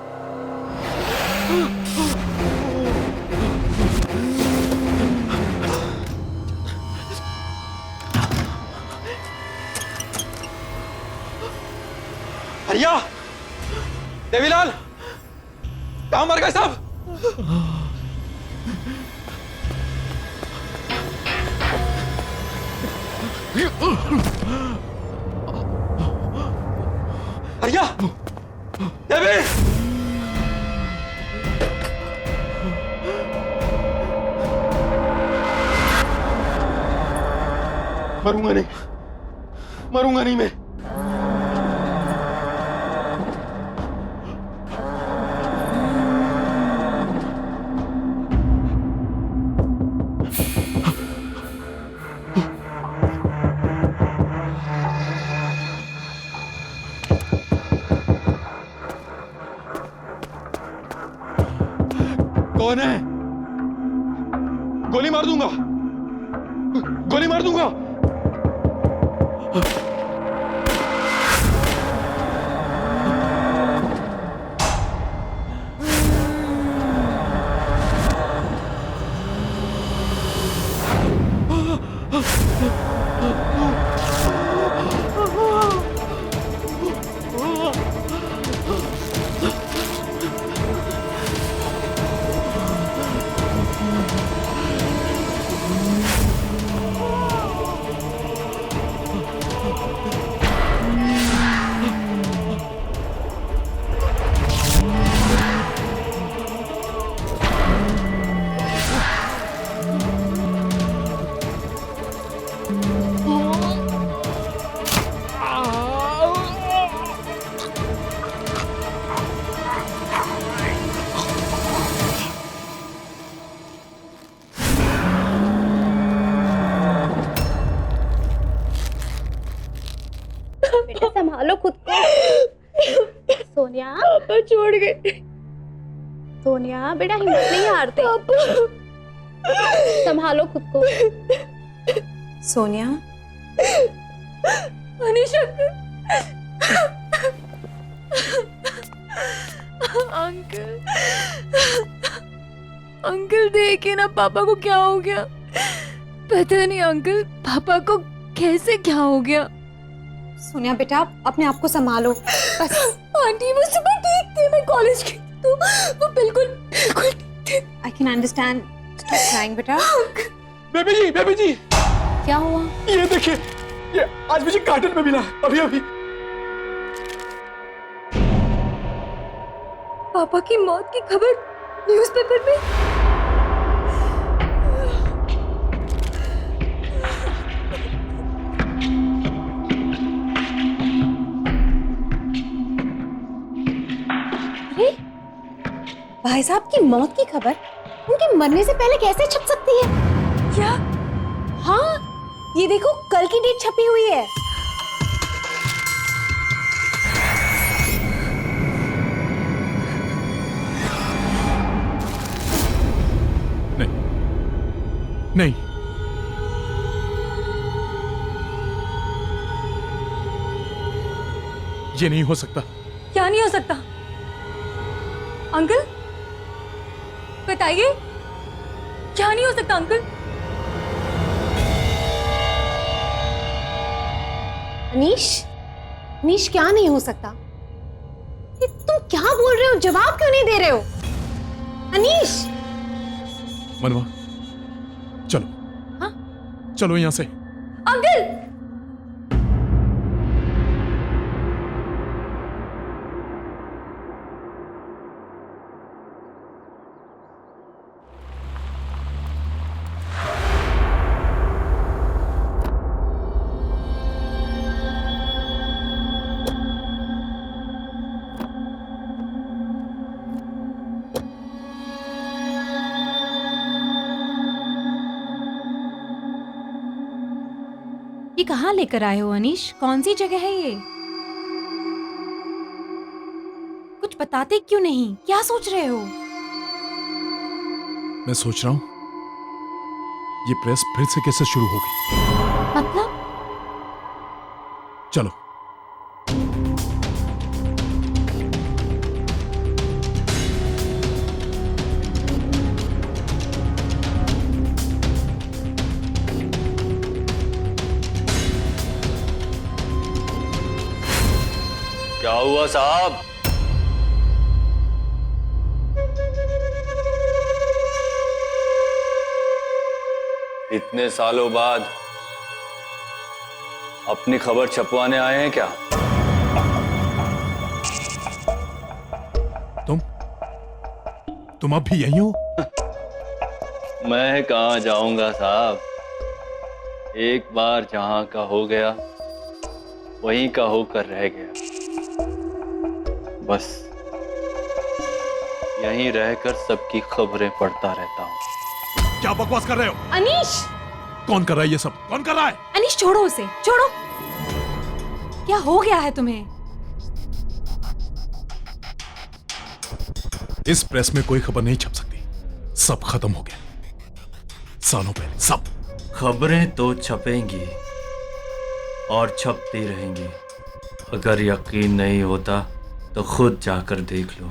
भैया, देवीलाल, कहाँ मर गए साहब? भैया, देवी, मरूंगा नहीं मैं। कौन है? गोली मार दूंगा, गोली मार दूंगा। पापा छोड़ गए। सोनिया बेटा हिम्मत नहीं हारते। संभालो खुद को। सोनिया अनीश अंकल अंकल देखिए ना पापा को क्या हो गया। पता नहीं अंकल पापा को कैसे क्या हो गया। सोनिया बेटा अपने आप को संभालो बस। आंटी वो सुबह ठीक थे, मैं कॉलेज गई तो वो बिल्कुल बिल्कुल ठीक थे। I can understand. Stop crying बेटा। बेबी जी क्या हुआ? ये देखिए, ये आज मुझे कार्टन में मिला अभी अभी। पापा की मौत की खबर न्यूज़पेपर में। अरे भाई साहब की मौत की खबर उनके मरने से पहले कैसे छप सकती है? क्या? हाँ ये देखो कल की डेट छपी हुई है। नहीं, ये नहीं हो सकता। क्या नहीं हो सकता? अंकल बताइए क्या नहीं हो सकता अंकल? अनीश क्या नहीं हो सकता? ये तुम क्या बोल रहे हो? जवाब क्यों नहीं दे रहे हो? अनीश मनवा चलो। हाँ? चलो यहां से। अंकल ये कहाँ लेकर आए हो अनीश? कौन सी जगह है ये? कुछ बताते क्यों नहीं? क्या सोच रहे हो? मैं सोच रहा हूं ये प्रेस फिर से कैसे शुरू होगी। मतलब? चलो। क्या हुआ साहब? इतने सालों बाद अपनी खबर छपवाने आए हैं क्या? तुम अब भी यहीं हो? मैं कहां जाऊंगा साहब, एक बार जहां का हो गया वहीं का होकर रह गया। बस यहीं रहकर सबकी खबरें पढ़ता रहता हूं। क्या बकवास कर रहे हो? अनीश कौन कर रहा है ये सब? कौन कर रहा है? अनीश छोड़ो उसे, छोड़ो। क्या हो गया है तुम्हें? इस प्रेस में कोई खबर नहीं छप सकती, सब खत्म हो गया सालों पहले सब। खबरें तो छपेंगी और छपती रहेंगी। अगर यकीन नहीं होता तो खुद जाकर देख लो।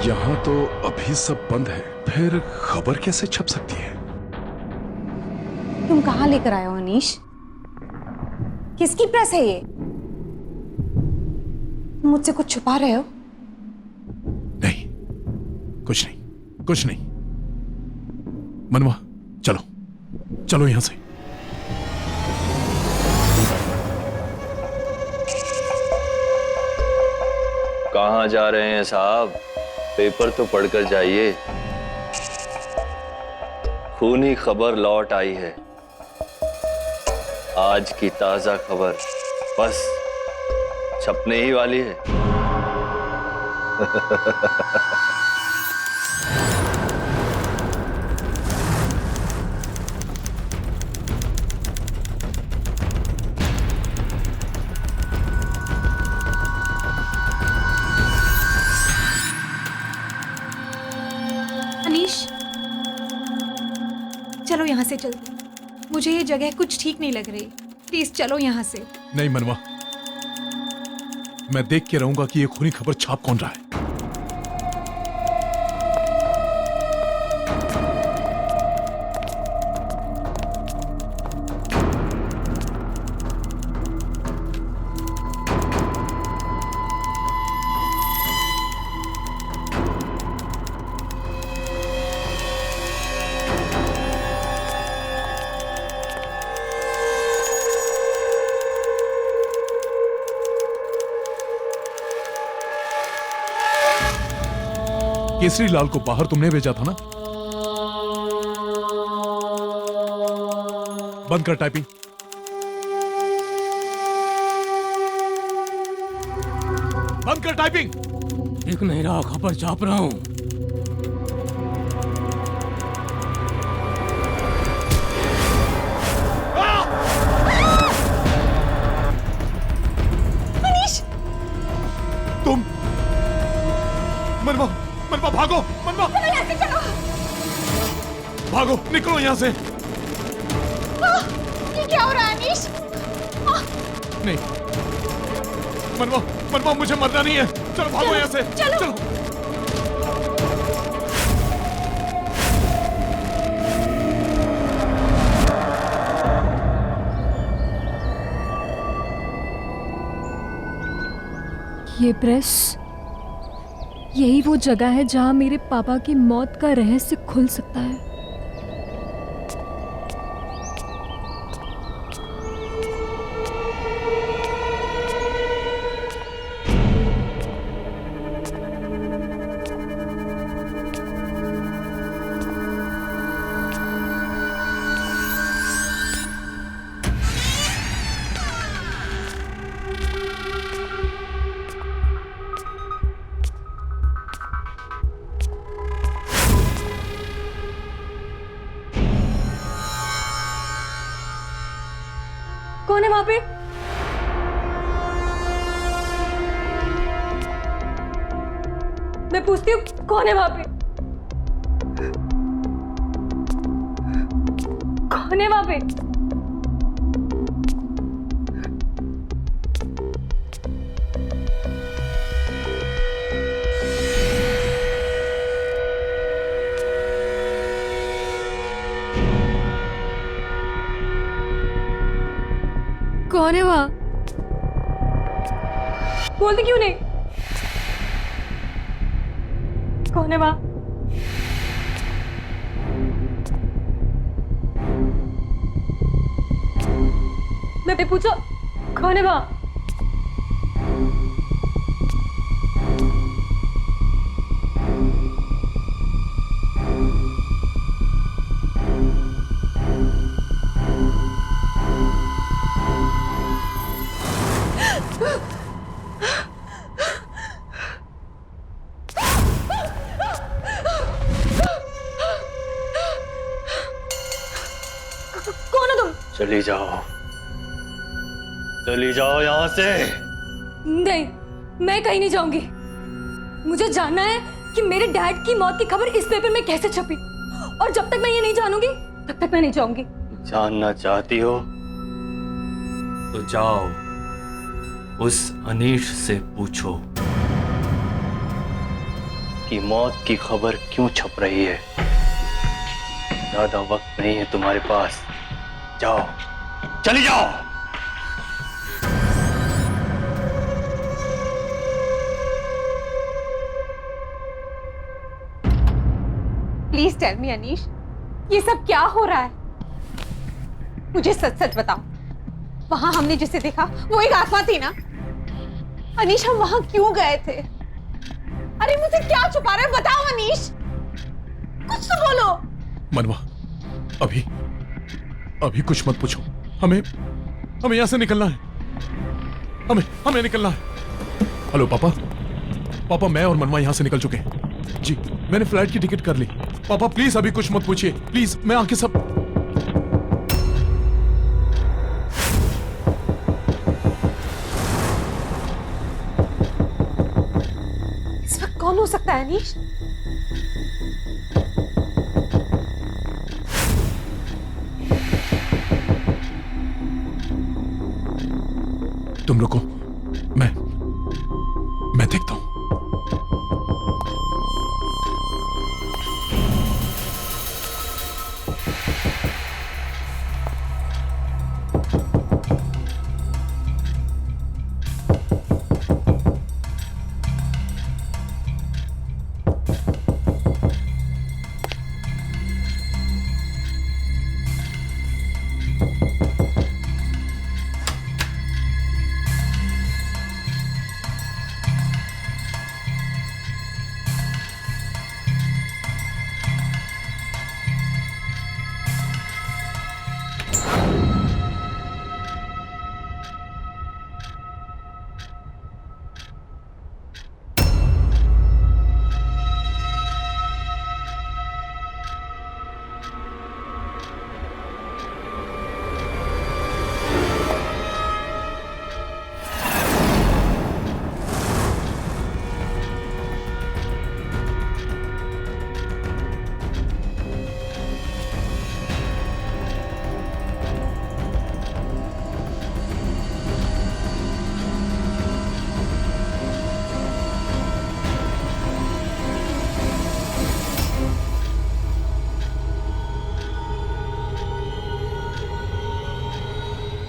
यहाँ तो अभी सब बंद है, फिर खबर कैसे छप सकती है? तुम कहाँ लेकर आए हो अनीश? किसकी प्रेस है ये? मुझसे कुछ छुपा रहे हो? कुछ नहीं। मनवा चलो, चलो यहां से। कहाँ जा रहे हैं साहब? पेपर तो पढ़कर जाइए। खूनी खबर लौट आई है, आज की ताजा खबर बस छपने ही वाली है। अनीश, चलो यहाँ से चलते। मुझे ये जगह कुछ ठीक नहीं लग रही। प्लीज चलो यहाँ से। नहीं मनवा, मैं देख के रहूंगा कि ये खूनी खबर छाप कौन रहा है। केसरी लाल को बाहर तुमने भेजा था ना? बंद कर टाइपिंग। बंद कर टाइपिंग। दिख नहीं रहा, खबर छाप रहा हूं। अनीश, तुम मनवा, मनवा भागो, मनवा चलो यहाँ से, चलो। भागो, निकलो यहाँ से। ये क्या हो रहा है अनीश? नहीं मनवा, मनवा मुझे मरना नहीं है। चलो भागो यहाँ से। चलो। ये प्रेस, यही वो जगह है जहां मेरे पापा की मौत का रहस्य खुल सकता है। कौन है वहां पे? मैं पूछती हूँ, कौन है वहां पे? कौन है वहां पे? कौन है वहां? बोलते क्यों नहीं? कौन है वहां? मैं पूछा, कौन है वहां? कौन हो तुम? चली जाओ, चली जाओ यहाँ से। नहीं, मैं कहीं नहीं जाऊंगी। मुझे जानना है कि मेरे डैड की मौत की खबर इस पेपर में कैसे छपी, और जब तक मैं ये नहीं जानूंगी तब तक मैं नहीं जाऊंगी। जानना चाहती हो तो जाओ, उस अनीश से पूछो कि मौत की खबर क्यों छप रही है। ज्यादा वक्त नहीं है तुम्हारे पास, जाओ, चली जाओ। प्लीज टेल मी अनीश, ये सब क्या हो रहा है? मुझे सच सच बताओ, वहां हमने जिसे देखा वो एक आत्मा थी ना? अनीश, हम वहां क्यों गए थे? अरे मुझे क्या छुपा रहे हो? बताओ अनीश, कुछ तो बोलो। मनवा, अभी कुछ मत पूछो। हमें यहाँ से निकलना है। हमें निकलना है। हेलो पापा, पापा मैं और मनवा यहाँ से निकल चुके हैं। जी मैंने फ्लाइट की टिकट कर ली। पापा प्लीज अभी कुछ मत पूछिए प्लीज, मैं आके सब। इस वक्त कौन हो सकता है अनीश? तुम लोग को मैं देखता हूं।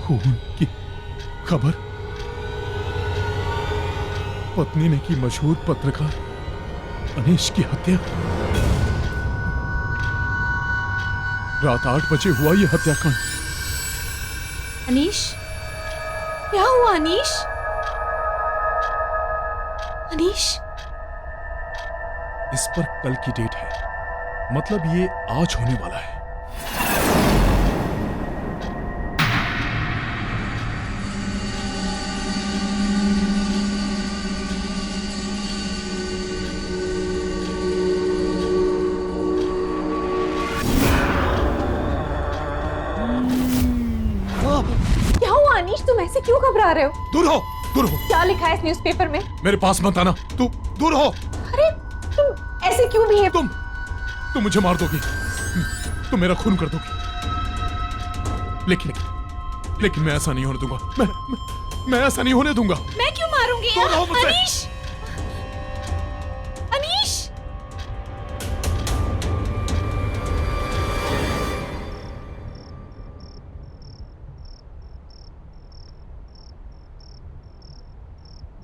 खून की खबर, पत्नी ने की मशहूर पत्रकार अनीश की हत्या। रात 8 बजे हुआ यह हत्याकांड। अनीश, क्या हुआ अनीश? अनीश, इस पर कल की डेट है, मतलब ये आज होने वाला है। क्या हुआ अनीश? तुम ऐसे क्यों घबरा रहे हो? दूर हो, दूर हो। क्या लिखा है इस न्यूज़पेपर में? मेरे पास मत आना, तू दूर हो। अरे तुम ऐसे क्यों भी? तुम मुझे मार दोगी, तुम मेरा खून कर दोगी। लेकिन मैं ऐसा नहीं होने दूंगा। मैं ऐसा नहीं होने दूंगा। मैं क्यों मारूंगी? दूर हो मुझसे। अनीश, अनीश,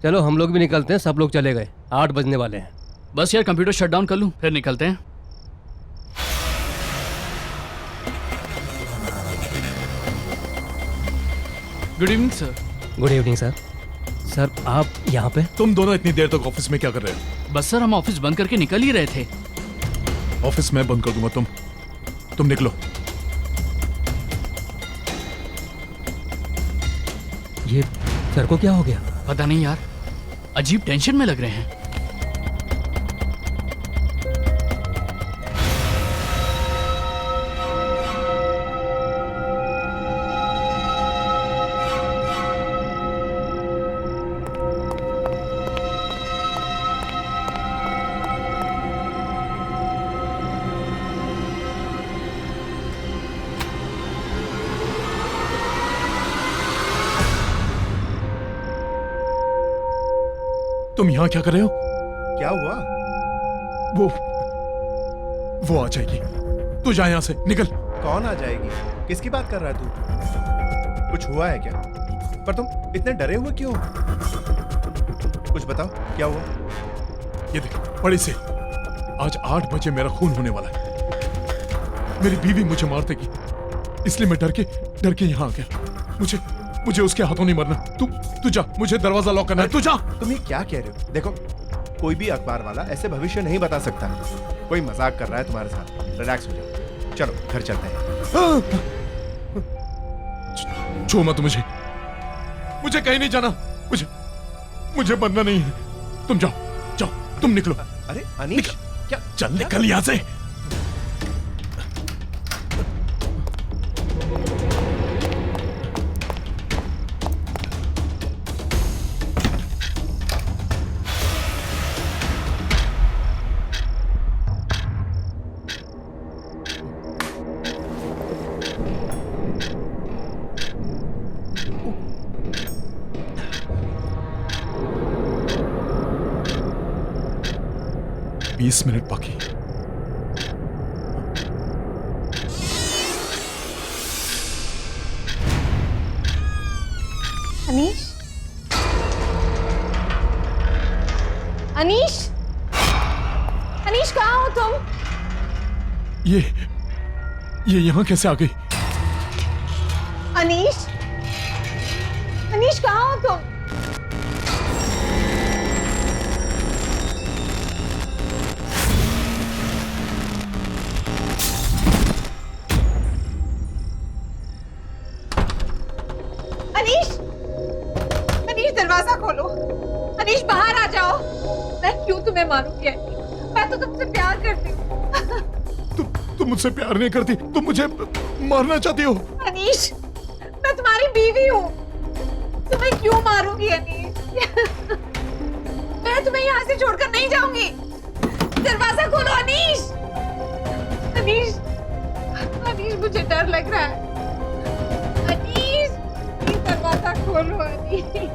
चलो हम लोग भी निकलते हैं, सब लोग चले गए, 8 बजने वाले हैं। बस यार कंप्यूटर शट डाउन कर लूं फिर निकलते हैं। Good evening sir. Good evening sir. Sir आप यहाँ पे? तुम दोनों इतनी देर तक ऑफिस में क्या कर रहे हो? बस सर हम ऑफिस बंद करके निकल ही रहे थे। ऑफिस में बंद कर दूंगा, तुम निकलो। ये सर को क्या हो गया? पता नहीं यार, अजीब टेंशन में लग रहे हैं। तुम यहाँ क्या कर रहे हो? क्या हुआ? वो आ जाएगी, तू जा यहाँ से, निकल। कौन आ जाएगी? किसकी बात कर रहा है तू? कुछ हुआ है क्या? पर तुम इतने डरे हुए क्यों? कुछ बताओ, क्या हुआ? ये देख, बड़ी से आज 8 बजे मेरा खून होने वाला है। मेरी बीवी मुझे मार देगी, इसलिए मैं डर के यहाँ आ गया। मुझे उसके हाथों नहीं मरना। तू जा, मुझे दरवाजा लॉक करना है। तू जा। तुम ये क्या कह रहे हो? देखो, कोई भी अखबार वाला ऐसे भविष्य नहीं बता सकता। कोई मजाक कर रहा है तुम्हारे साथ। रिलैक्स हो जाओ, चलो घर चलते हैं। छू मत मुझे कहीं नहीं जाना। मुझे मरना नहीं है। तुम जाओ। तुम निकलो। अरे अनीश क्या? चल निकल यहाँ से। बीस मिनट बाकी। अनीश, अनीश, अनीश कहाँ हो तुम? ये यहाँ कैसे आ गई? अनीश, अनीश कहाँ हो तुम? अनीश, अनीश दरवाजा खोलो। अनीश बाहर आ जाओ। मैं क्यों तुम्हें मारूंगी अनीश? मैं तो तुमसे प्यार करती हूँ। तुम मुझसे प्यार नहीं करती, तुम मुझे मारना चाहती हो। अनीश, मैं तुम्हारी बीवी हूँ। तुम्हें क्यों मारूंगी अनीश? मैं तुम्हें यहाँ से छोड़कर नहीं जाऊंगी। दरवाजा खोलो अनीश। अनीश, अनीश मुझे डर लग रहा है। अनीश, दरवाजा खोलो अनीश।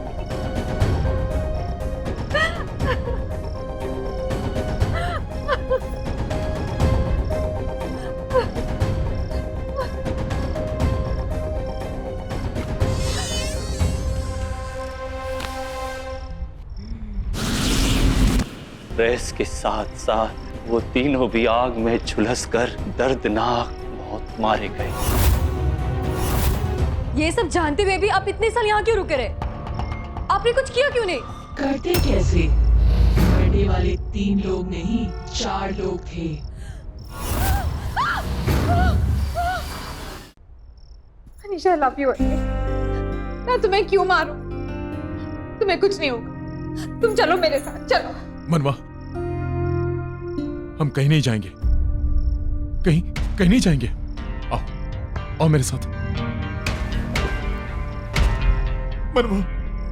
प्रेस के साथ साथ वो तीनों भी आग में झुलसकर दर्दनाक मौत मारे गए। ये सब जानते हुए भी आप इतने साल यहाँ क्यों रुके रहे? आपने कुछ किया क्यों नहीं? करते कैसे? मरने वाले 3 लोग नहीं 4 लोग थे। Anish, I love you Anish. मैं तुम्हें क्यों मारूं? तुम्हें कुछ नहीं होगा। तुम चलो मेरे साथ, चलो। मनवा, हम कहीं नहीं जाएंगे, कहीं नहीं जाएंगे। आओ मेरे साथ। मनवा,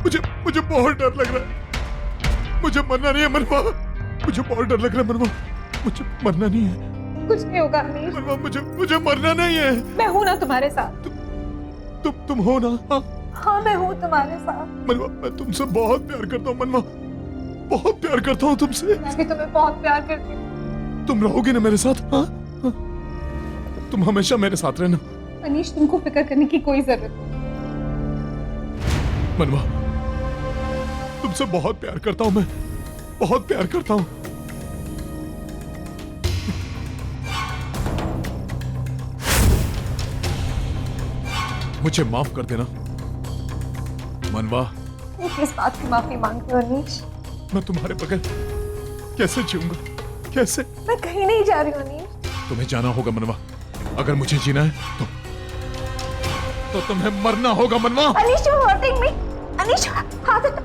मुझे बहुत डर लग रहा है। मुझे मरना नहीं है मनवा। मुझे बहुत डर लग रहा है मनवा। मुझे मरना नहीं है। कुछ नहीं होगा अनीश। मनवा, मुझे मरना नहीं है। मैं हूं ना तुम्हारे साथ। तुम हो ना? हाँ, मैं हूं तुम्हारे साथ। मनवा, मैं तुमसे बहुत प्यार करता हूँ मनवा, बहुत प्यार करता हूँ तुमसे। मैं भी तुम्हें बहुत प्यार करती हूँ। तुम रहोगी ना मेरे साथ? हाँ? तुम हमेशा मेरे साथ रहना। अनीश, तुमको फिक्र करने की कोई जरूरत नहीं। मनवा, तुमसे बहुत प्यार करता हूँ मैं, बहुत प्यार करता हूँ। मुझे माफ कर देना मनवा। मैं किस बात की माफी मांगती हूँ अनीश? मैं तुम्हारे बगैर कैसे जीऊंगा? कैसे? मैं कहीं नहीं जा रही हूँ अनीश। तुम्हें जाना होगा मनवा। अगर मुझे जीना है तो तुम्हें मरना होगा मनवा। Anish, you're hurting me। Anish, हाथ हटा।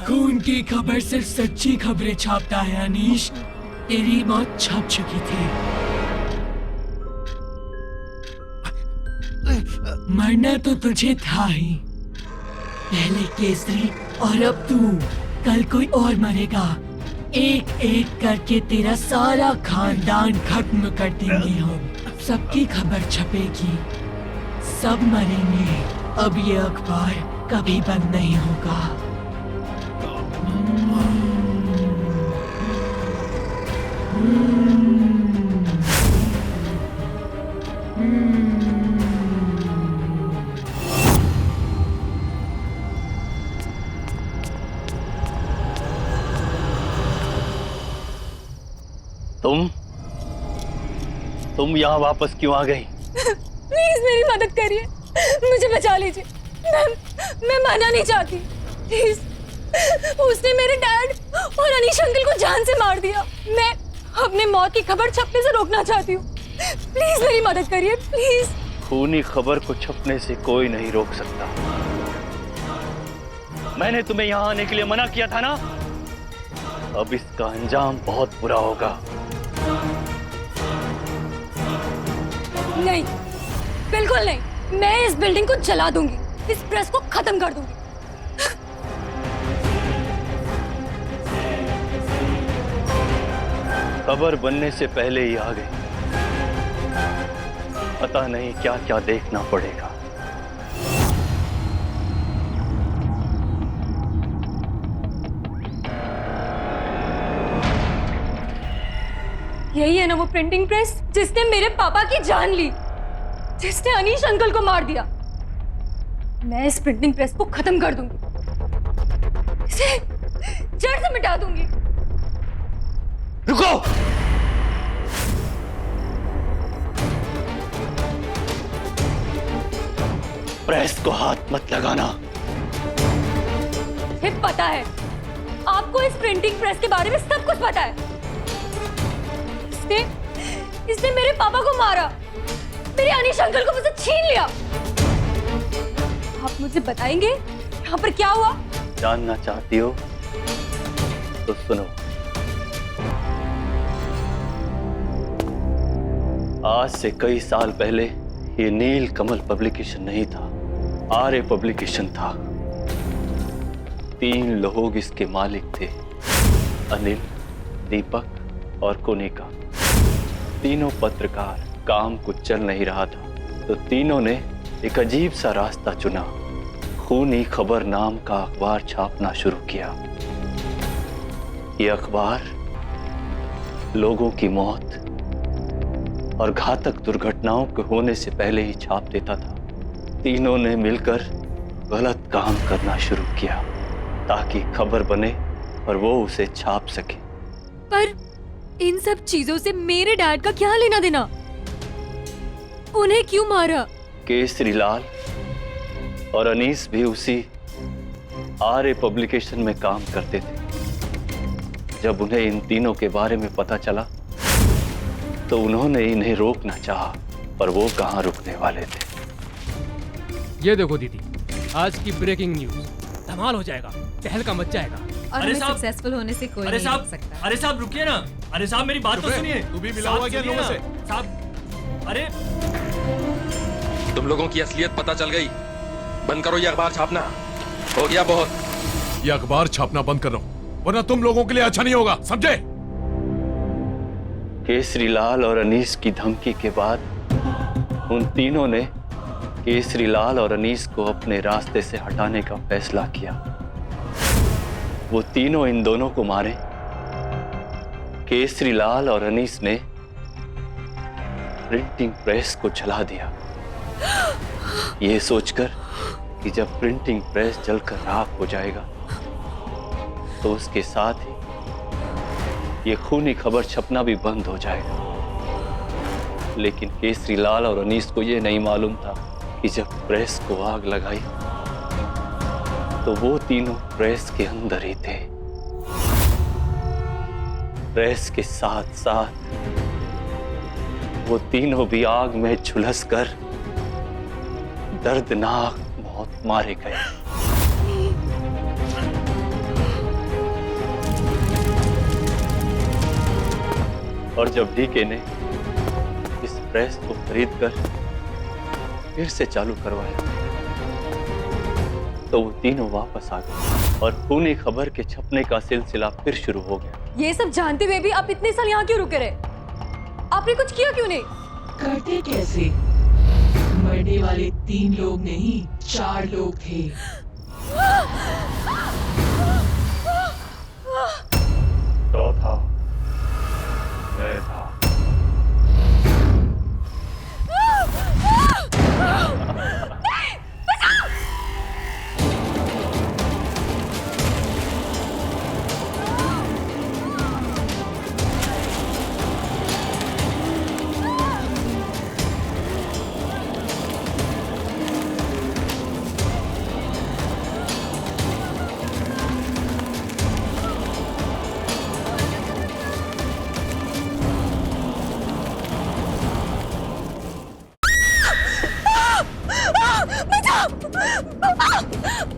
खून की खबर सिर्फ सच्ची खबरें छापता है अनीश। तेरी मौत छप चुकी थी। मरना तो तुझे था ही, पहले केसरी और अब तू, कल कोई और मरेगा। एक एक करके तेरा सारा खानदान खत्म कर देंगे हम। सबकी खबर छपेगी, सब मरेंगे। अब ये अखबार कभी बंद नहीं होगा। तुम यहाँ वापस क्यों आ गई? प्लीज मेरी मदद करिए, मुझे बचा लीजिए। मैं मरना नहीं चाहती, प्लीज। उसने मेरे डैड और अनीश अंकल को जान से मार दिया। मैं अपने मौत की खबर छपने से रोकना चाहती हूँ। प्लीज मेरी मदद करिए, प्लीज। खूनी खबर को छपने से कोई नहीं रोक सकता। मैंने तुम्हें यहाँ आने के लिए मना किया था ना? अब इसका अंजाम बहुत बुरा होगा। नहीं, बिल्कुल नहीं। मैं इस बिल्डिंग को जला दूंगी, इस प्रेस को खत्म कर दूंगी। खबर बनने से पहले ही आ गई। पता नहीं क्या क्या देखना पड़ेगा। यही है ना वो प्रिंटिंग प्रेस जिसने मेरे पापा की जान ली, जिसने अनीश अंकल को मार दिया। मैं इस प्रिंटिंग प्रेस को खत्म कर दूंगी, इसे जड़ से मिटा दूंगी। रुको! प्रेस को हाथ मत लगाना। मुझे पता है, आपको इस प्रिंटिंग प्रेस के बारे में सब कुछ पता है। इसने मेरे पापा को मारा, मेरे अनीश अंकल को मुझसे छीन लिया। आप मुझे बताएंगे यहाँ पर क्या हुआ? जानना चाहती हो तो सुनो। आज से कई साल पहले ये नील कमल पब्लिकेशन नहीं था, आर्य पब्लिकेशन था। 3 लोग इसके मालिक थे, अनिल, दीपक और कोनिका। तीनों पत्रकार। काम कुछ चल नहीं रहा था तो तीनों ने एक अजीब सा रास्ता चुना। खूनी खबर नाम का अखबार छापना शुरू किया। ये अखबार लोगों की मौत और घातक दुर्घटनाओं के होने से पहले ही छाप देता था। तीनों ने मिलकर गलत काम करना शुरू किया ताकि खबर बने और वो उसे छाप सके। पर इन सब चीजों से मेरे डैड का क्या लेना देना? उन्हें क्यों मारा? केसरी लाल और अनीस भी उसी आर्य पब्लिकेशन में काम करते थे। जब उन्हें इन तीनों के बारे में पता चला तो उन्होंने इन्हें रोकना चाहा, पर वो कहां रुकने वाले थे। ये देखो दीदी, आज की ब्रेकिंग न्यूज। धमाल हो जाएगा, तहलका मच जाएगा। और हमें सक्सेसफुल होने से कोई नहीं रोक सकता। अरे साहब रुकिए ना। अरे साहब मेरी बात तो सुनिए। तू भी मिला हुआ क्या लोगों से? साहब, अरे तुम लोगों की असलियत पता चल गई। बंद करो ये अखबार छापना, हो गया बहुत। ये अखबार छापना बंद कर रहा हूं, वरना तुम लोगों के लिए अच्छा नहीं होगा, समझे? केसरी लाल और अनीस की धमकी के बाद उन तीनों ने केसरी लाल और अनीस को अपने रास्ते से हटाने का फैसला किया। वो तीनों इन दोनों को मारे। केसरी लाल और अनीस ने प्रिंटिंग प्रेस को जला दिया, ये सोचकर कि जब प्रिंटिंग प्रेस जलकर राख हो जाएगा तो उसके साथ ही ये खूनी खबर छपना भी बंद हो जाएगा। लेकिन केसरी लाल और अनीस को ये नहीं मालूम था कि जब प्रेस को आग लगाई तो वो तीनों प्रेस के अंदर ही थे। प्रेस के साथ साथ वो तीनों भी आग में झुलसकर दर्दनाक मौत मारे गए। और जब डीके ने इस प्रेस को खरीदकर फिर से चालू करवाया तो वो तीनों वापस आ गए और खूनी खबर के छपने का सिलसिला फिर शुरू हो गया। ये सब जानते हुए भी आप इतने साल यहाँ क्यों रुके रहे? आपने कुछ किया क्यों नहीं? करते कैसे? मरने वाले 3 लोग नहीं 4 लोग थे। चौथा मैं था।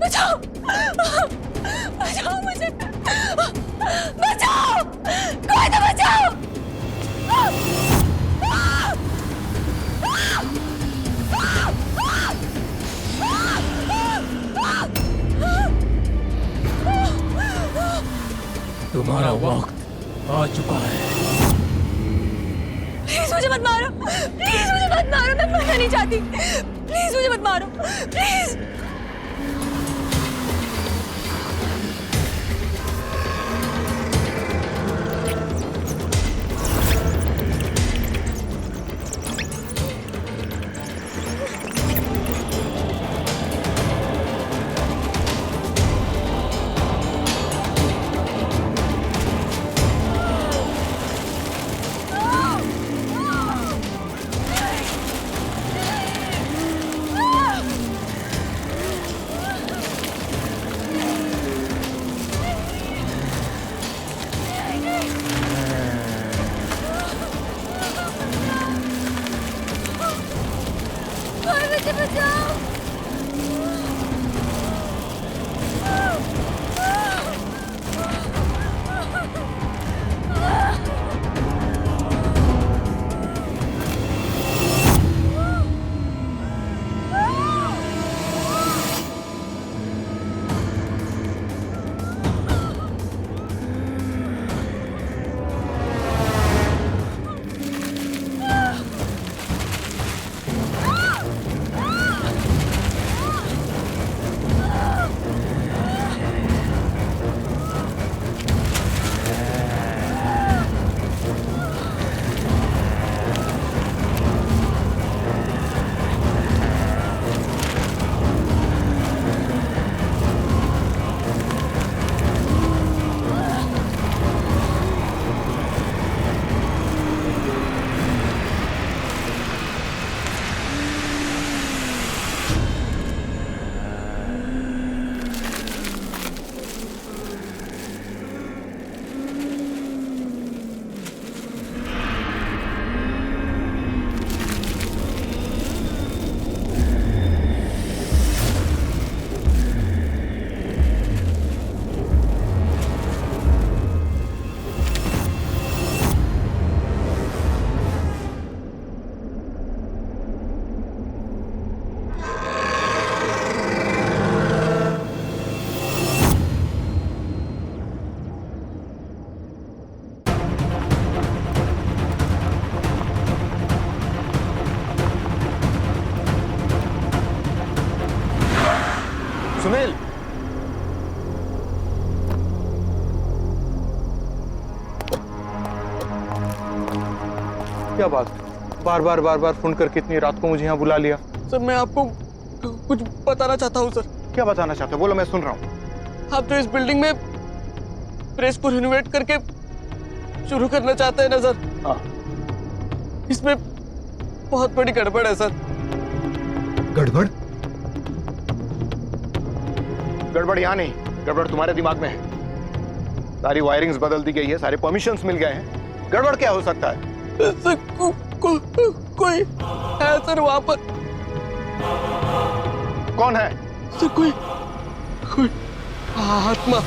बचाओ! बचाओ मुझे! बचाओ! कोई तो बचाओ! तुम्हारा वक्त आ चुका है। प्लीज मुझे मत मारो! प्लीज मुझे मत मारो! मैं मरना नहीं चाहती! प्लीज मुझे मत मारो! प्लीज! सुनील, क्या बात? बार बार फोन करके इतनी रात को मुझे यहाँ बुला लिया। सर मैं आपको कुछ बताना चाहता हूँ सर। क्या बताना चाहते हो? बोलो, मैं सुन रहा हूँ। आप जो इस बिल्डिंग में प्रेस को रिनोवेट करके शुरू करना चाहते हैं ना सर, इसमें बहुत बड़ी गड़बड़ है सर। गड़बड़? गड़बड़ यहाँ नहीं, गड़बड़ तुम्हारे दिमाग में है। सारी वायरिंग्स बदल दी गई है, सारे परमिशंस मिल गए हैं। गड़बड़ क्या हो सकता है? सर, कोई है सर वहां पर। कौन है? सर कोई आत्मा।